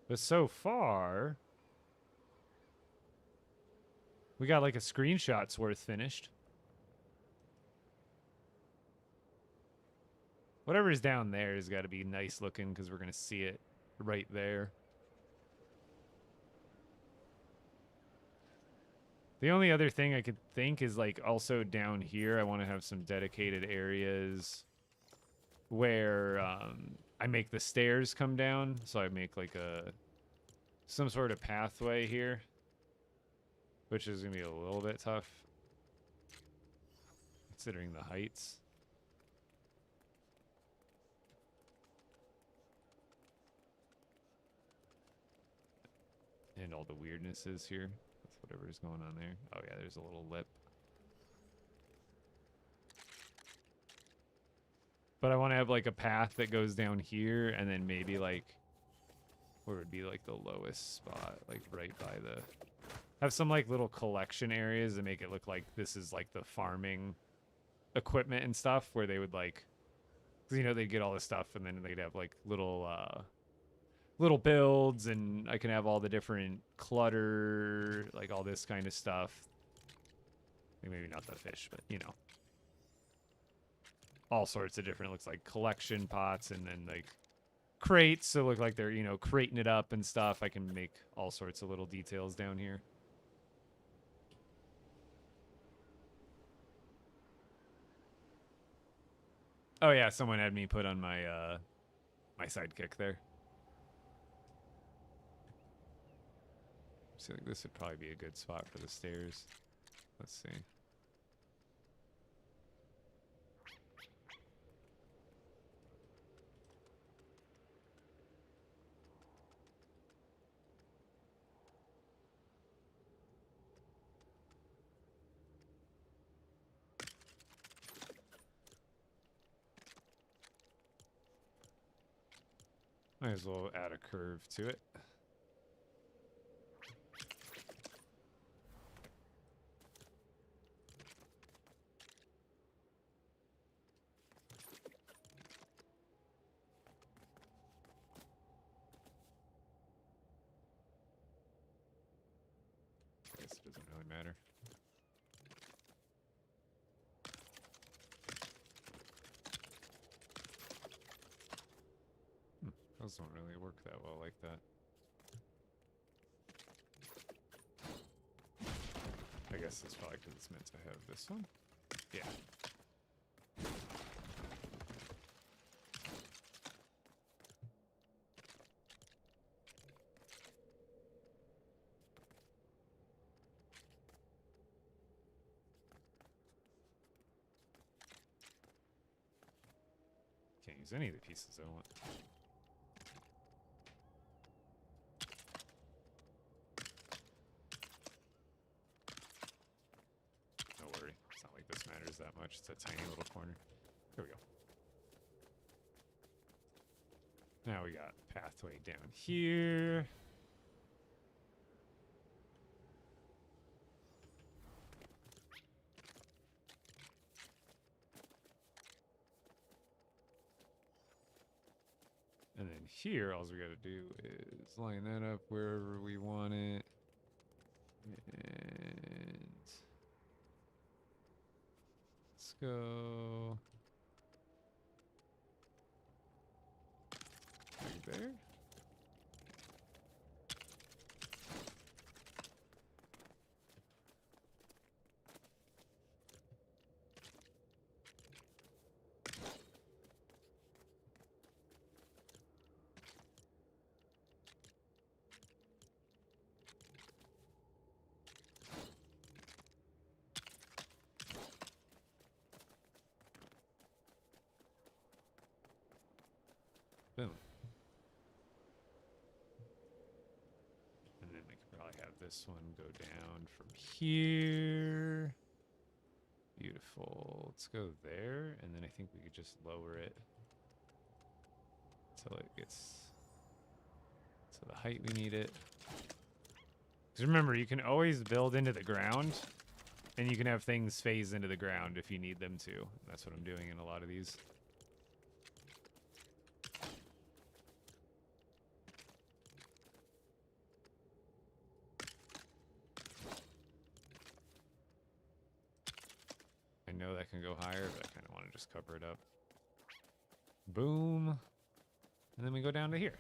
But so far, we got like a screenshot's worth finished. Whatever's down there has got to be nice looking because we're going to see it right there. The only other thing I could think is like also down here, I want to have some dedicated areas where I make the stairs come down. So I make like some sort of pathway here, which is going to be a little bit tough considering the heights. And all the weirdnesses here with whatever's going on there. Oh yeah, there's a little lip. But I want to have like a path that goes down here, and then maybe like where would be like the lowest spot, like right by the... Have some like little collection areas that make it look like this is like the farming equipment and stuff, where they would like, because you know they'd get all this stuff and then they'd have like little builds, and I can have all the different clutter, like all this kind of stuff. Maybe not the fish, but you know. All sorts of different, looks like collection pots and then like crates. So look like they're, you know, crating it up and stuff. I can make all sorts of little details down here. Oh yeah, someone had me put on my my sidekick there. So like this would probably be a good spot for the stairs. Let's see. Might as well add a curve to it. I guess it doesn't really matter. Those don't really work that well like that. I guess it's probably because it's meant to have this one. Yeah. Can't use any of the pieces I want. No worry. It's not like this matters that much. It's a tiny little corner. Here we go. Now we got pathway down here. And then here, all we got to do is line that up wherever we want it. And let's go right there. Boom. And then I could probably have this one go down from here. Beautiful. Let's go there, and then I think we could just lower it until it gets to the height we need it. Because remember, you can always build into the ground, and you can have things phase into the ground if you need them to. That's what I'm doing in a lot of these. I know that can go higher, but I kind of want to just cover it up. Boom. And then we go down to here.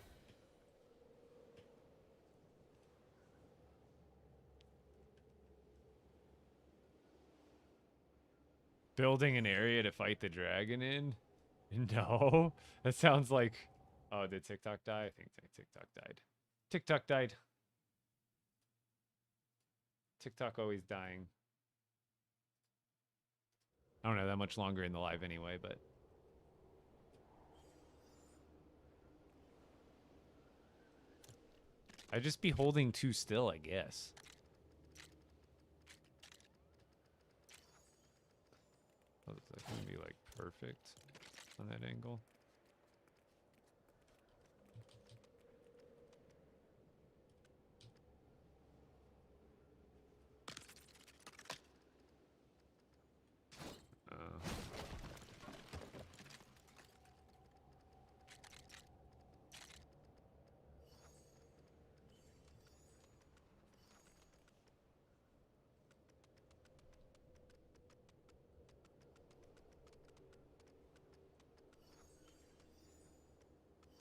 Building an area to fight the dragon in? No. That sounds like... Oh, did TikTok die? I think TikTok died. TikTok died. TikTok always dying. I don't know that much longer in the live anyway, but... I'd just be holding too still, I guess. Oh, is that gonna be like perfect on that angle?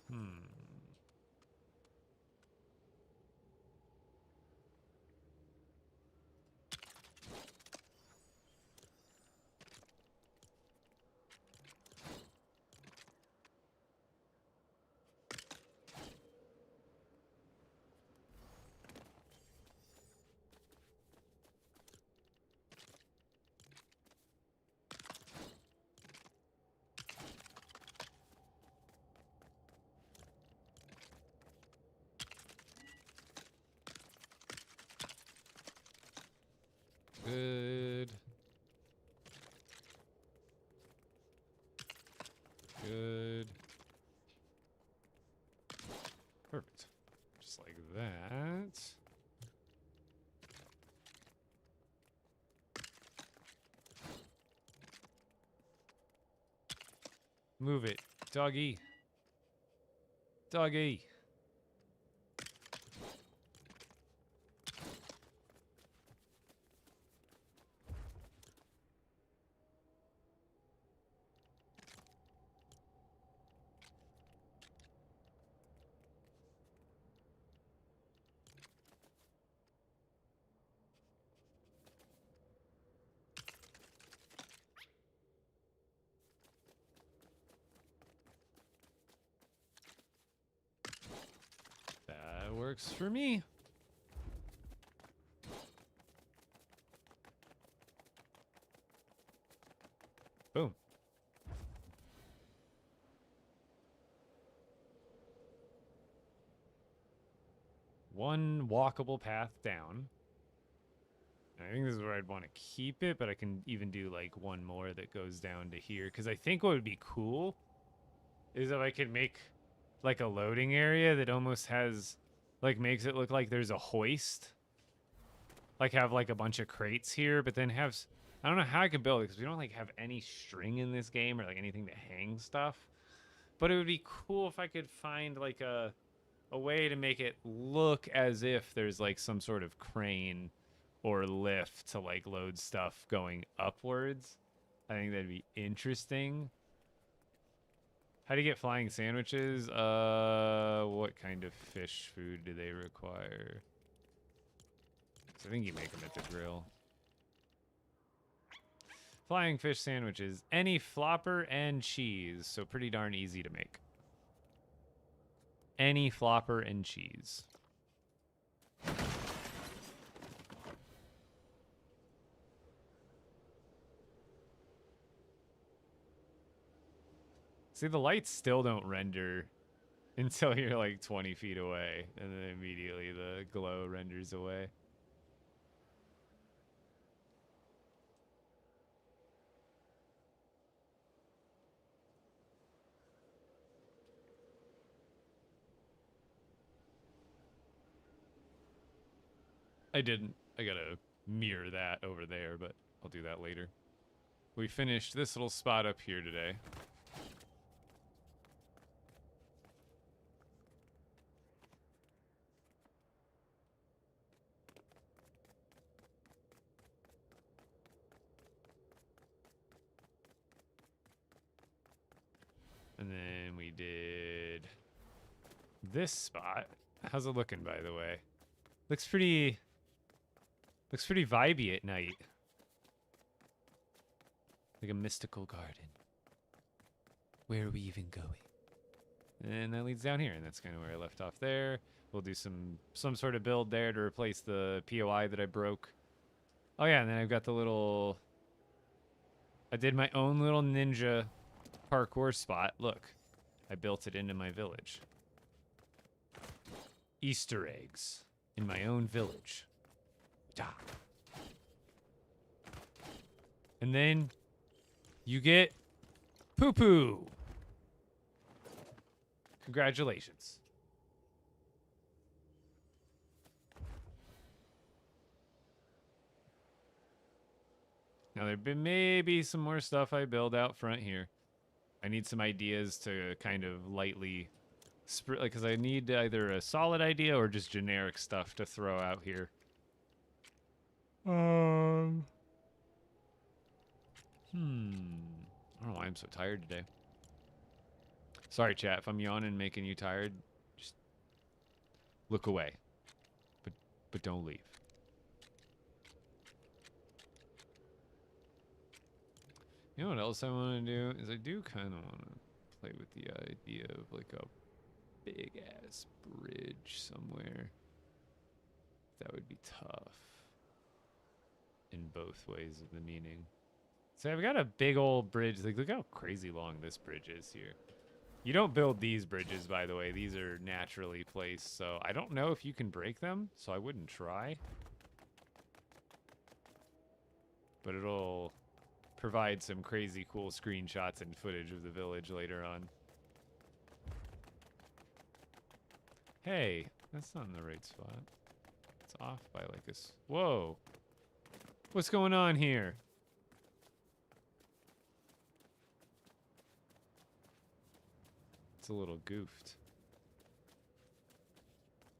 Hmm. Good. Good. Perfect. Just like that. Move it. Doggy. Doggy. That works for me. Boom. One walkable path down. I think this is where I'd want to keep it, but I can even do like one more that goes down to here. Because I think what would be cool is if I could make like a loading area that almost has, like, makes it look like there's a hoist. Like have like a bunch of crates here, but then have, I don't know how I could build it because we don't like have any string in this game or like anything to hang stuff. But it would be cool if I could find like a way to make it look as if there's like some sort of crane or lift to like load stuff going upwards. I think that'd be interesting. How do you get flying sandwiches? What kind of fish food do they require? So I think you make them at the grill. Flying fish sandwiches. Any flopper and cheese. So pretty darn easy to make. Any flopper and cheese. See, the lights still don't render until you're like 20 feet away. And then immediately the glow renders away. I didn't. I gotta mirror that over there, but I'll do that later. We finished this little spot up here today. And then we did this spot. How's it looking, by the way? Looks pretty vibey at night. Like a mystical garden. Where are we even going? And that leads down here, and that's kind of where I left off there. We'll do some sort of build there to replace the POI that I broke. Oh yeah, and then I've got the little... I did my own little ninja parkour spot. Look, I built it into my village. Easter eggs in my own village. Da. And then you get poo-poo. Congratulations. Now there've been maybe some more stuff I build out front here. I need some ideas to kind of lightly like, because I need either a solid idea or just generic stuff to throw out here. I don't know why I'm so tired today. Sorry, chat, if I'm yawning and making you tired, just look away. But don't leave. You know what else I want to do? Is I do kind of want to play with the idea of like a big ass bridge somewhere. That would be tough. In both ways of the meaning. So I've got a big old bridge. Like, look how crazy long this bridge is here. You don't build these bridges, by the way. These are naturally placed, so I don't know if you can break them, so I wouldn't try. But it'll provide some crazy cool screenshots and footage of the village later on. Hey, that's not in the right spot. It's off by like a... Whoa! What's going on here? It's a little goofed.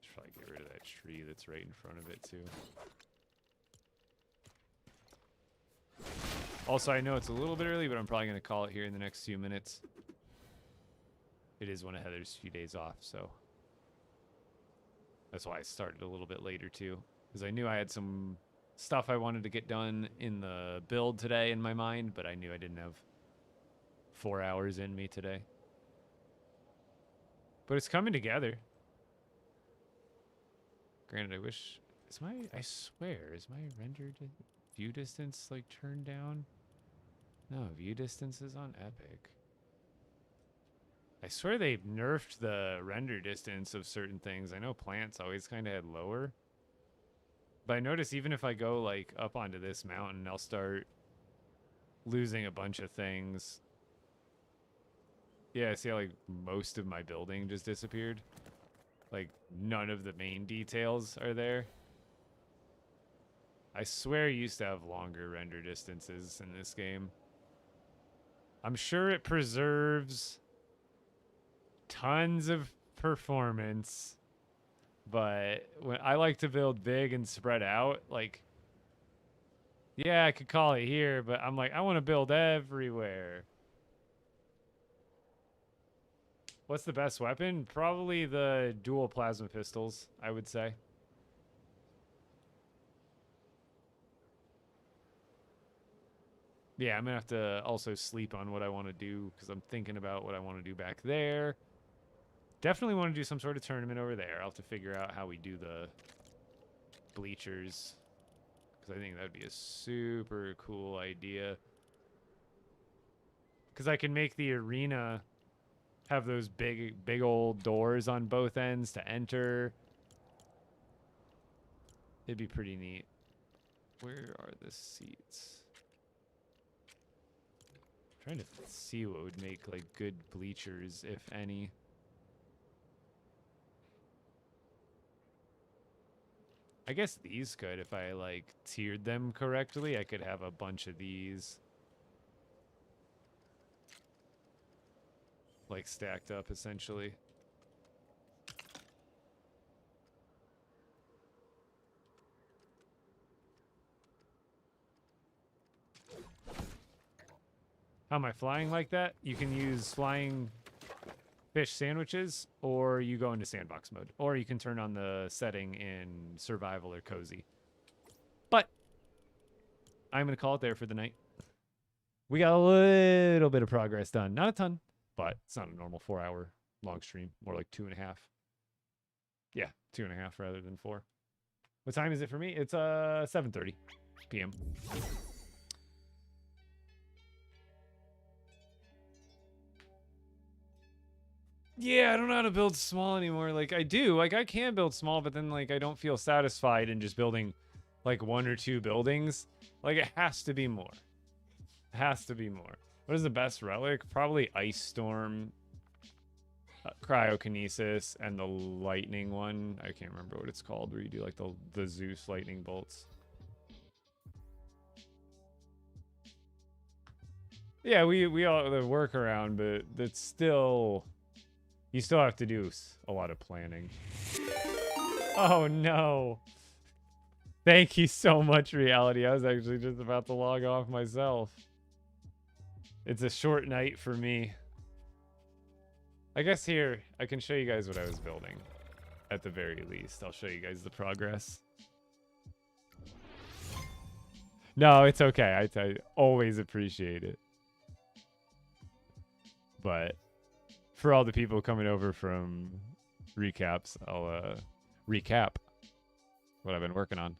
Should probably get rid of that tree that's right in front of it, too. Also, I know it's a little bit early, but I'm probably going to call it here in the next few minutes. It is one of Heather's few days off, so... That's why I started a little bit later, too. Because I knew I had some stuff I wanted to get done in the build today in my mind, but I knew I didn't have 4 hours in me today. But it's coming together. Granted, I wish... I swear, is my rendered view distance, like, turned down? No, view distance is on Epic. I swear they've nerfed the render distance of certain things. I know plants always kind of had lower. But I notice even if I go, like, up onto this mountain, I'll start losing a bunch of things. Yeah, see how, like, most of my building just disappeared? Like, none of the main details are there. I swear you used to have longer render distances in this game. I'm sure it preserves tons of performance, but when I like to build big and spread out, like, yeah, I could call it here, but I'm like, I want to build everywhere. What's the best weapon? Probably the dual plasma pistols, I would say. Yeah, I'm gonna have to also sleep on what I want to do, because I'm thinking about what I want to do back there. Definitely want to do some sort of tournament over there. I'll have to figure out how we do the bleachers, because I think that would be a super cool idea. Because I can make the arena have those big old doors on both ends to enter. It'd be pretty neat. Where are the seats? I'm trying to see what would make, like, good bleachers, if any. I guess these could, if I, like, tiered them correctly, I could have a bunch of these, like, stacked up, essentially. How am I flying like that? You can use flying fish sandwiches, or you go into sandbox mode, or you can turn on the setting in survival or cozy. But I'm going to call it there for the night. We got a little bit of progress done. Not a ton, but it's not a normal 4-hour long stream. More like 2.5. Yeah, 2.5 rather than 4. What time is it for me? It's 7:30 p.m. Yeah, I don't know how to build small anymore. Like, I do. Like, I can build small, but then, like, I don't feel satisfied in just building, like, 1 or 2 buildings. Like, it has to be more. It has to be more. What is the best relic? Probably Ice Storm, Cryokinesis, and the lightning one. I can't remember what it's called, where you do, like, the Zeus lightning bolts. Yeah, we all the workaround, but it's still... You still have to do a lot of planning. Oh, no. Thank you so much, Reality. I was actually just about to log off myself. It's a short night for me. I guess here, I can show you guys what I was building. At the very least, I'll show you guys the progress. No, it's okay. I always appreciate it. But for all the people coming over from recaps, I'll recap what I've been working on.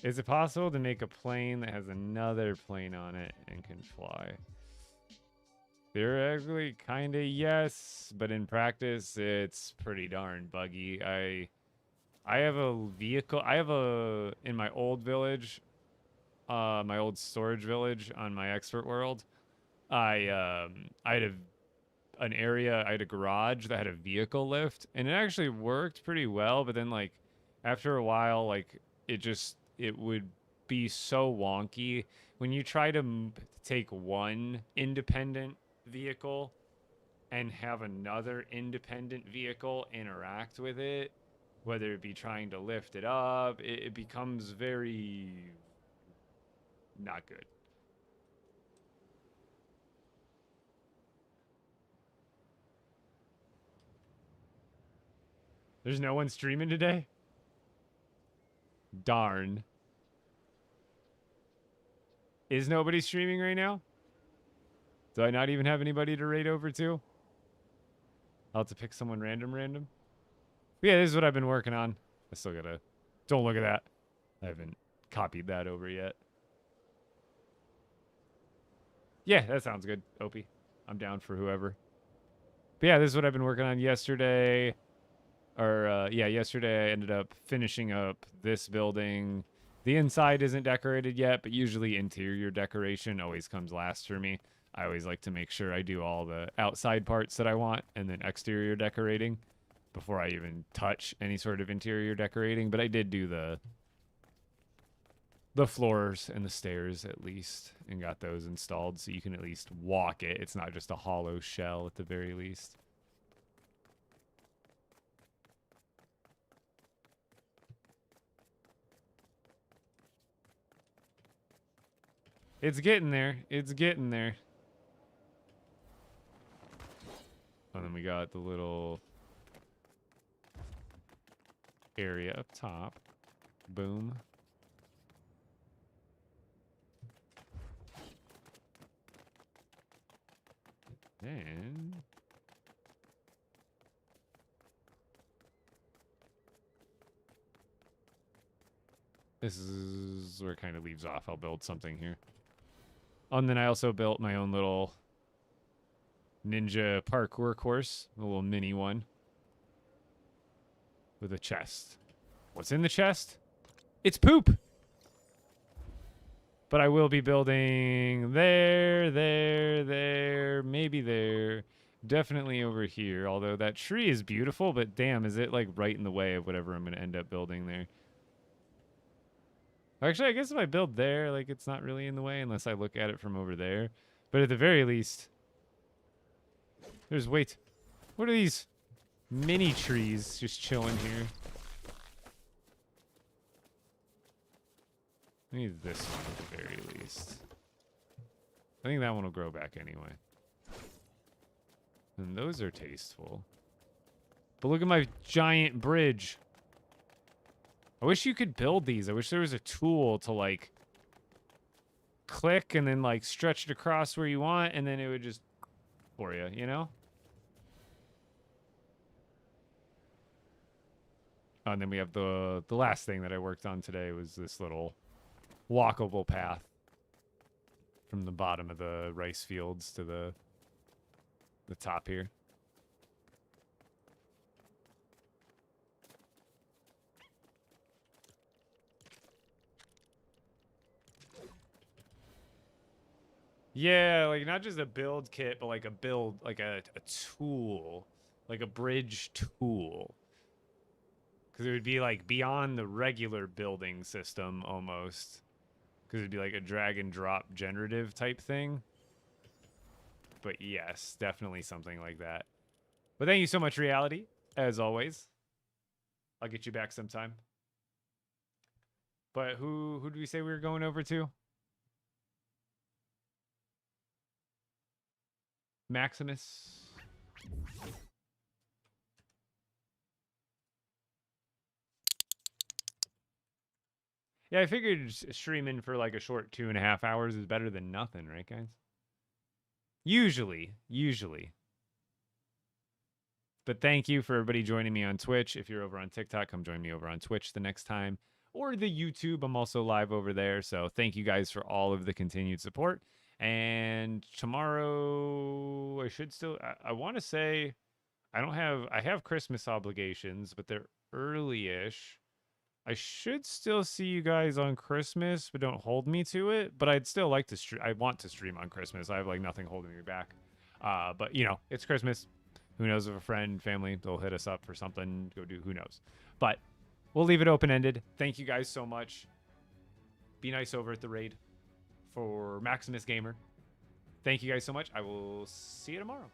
Is it possible to make a plane that has another plane on it and can fly? Theoretically, kind of yes, but in practice, it's pretty darn buggy. I have a vehicle. I have a in my old village, my old storage village on my expert world. I had an area. I had a garage that had a vehicle lift, and it actually worked pretty well. But then, like, after a while, like it would be so wonky when you try to take one independent vehicle and have another independent vehicle interact with it, whether it be trying to lift it up, it becomes very not good. There's no one streaming today? Darn. Is nobody streaming right now? Do I not even have anybody to raid over to? I'll have to pick someone random. But yeah, this is what I've been working on. I still gotta... Don't look at that. I haven't copied that over yet. Yeah, that sounds good, Opie. I'm down for whoever. But yeah, this is what I've been working on yesterday. Yesterday I ended up finishing up this building. The inside isn't decorated yet, but usually interior decoration always comes last for me. I always like to make sure I do all the outside parts that I want and then exterior decorating before I even touch any sort of interior decorating. But I did do the floors and the stairs at least and got those installed so you can at least walk it. It's not just a hollow shell at the very least. It's getting there. It's getting there. And then we got the little area up top. Boom. Then this is where it kind of leaves off. I'll build something here. And then I also built my own little ninja parkour course, a little mini one with a chest. What's in the chest? It's poop. But I will be building there, maybe there, definitely over here. Although that tree is beautiful, but damn, is it like right in the way of whatever I'm going to end up building there? Actually, I guess if I build there, like, it's not really in the way unless I look at it from over there. But at the very least, wait. What are these mini trees just chilling here? I need this one at the very least. I think that one will grow back anyway. And those are tasteful. But look at my giant bridge. I wish you could build these. I wish there was a tool to, like, click and then, like, stretch it across where you want, and then it would just for you, you know? Oh, and then we have the last thing that I worked on today was this little walkable path from the bottom of the rice fields to the top here. Yeah, like not just a build kit, but like a build, like a tool, like a bridge tool. Because it would be like beyond the regular building system almost. Because it'd be like a drag and drop generative type thing. But yes, definitely something like that. But thank you so much, Reality, as always. I'll get you back sometime. But who did we say we were going over to? Maximus. Yeah, I figured streaming for like a short 2.5 hours is better than nothing, right, guys? Usually. But thank you for everybody joining me on Twitch. If you're over on TikTok, come join me over on Twitch the next time. Or the YouTube. I'm also live over there. So thank you guys for all of the continued support. And tomorrow, I should still, I want to say, I have Christmas obligations, but they're early-ish. I should still see you guys on Christmas, but don't hold me to it. But I'd still like to stream. I want to stream on Christmas. I have like nothing holding me back. But you know, it's Christmas. Who knows if a friend, family, they'll hit us up for something. Go do. Who knows? But we'll leave it open ended. Thank you guys so much. Be nice over at the raid for Maximus Gamer. Thank you guys so much. I will see you tomorrow.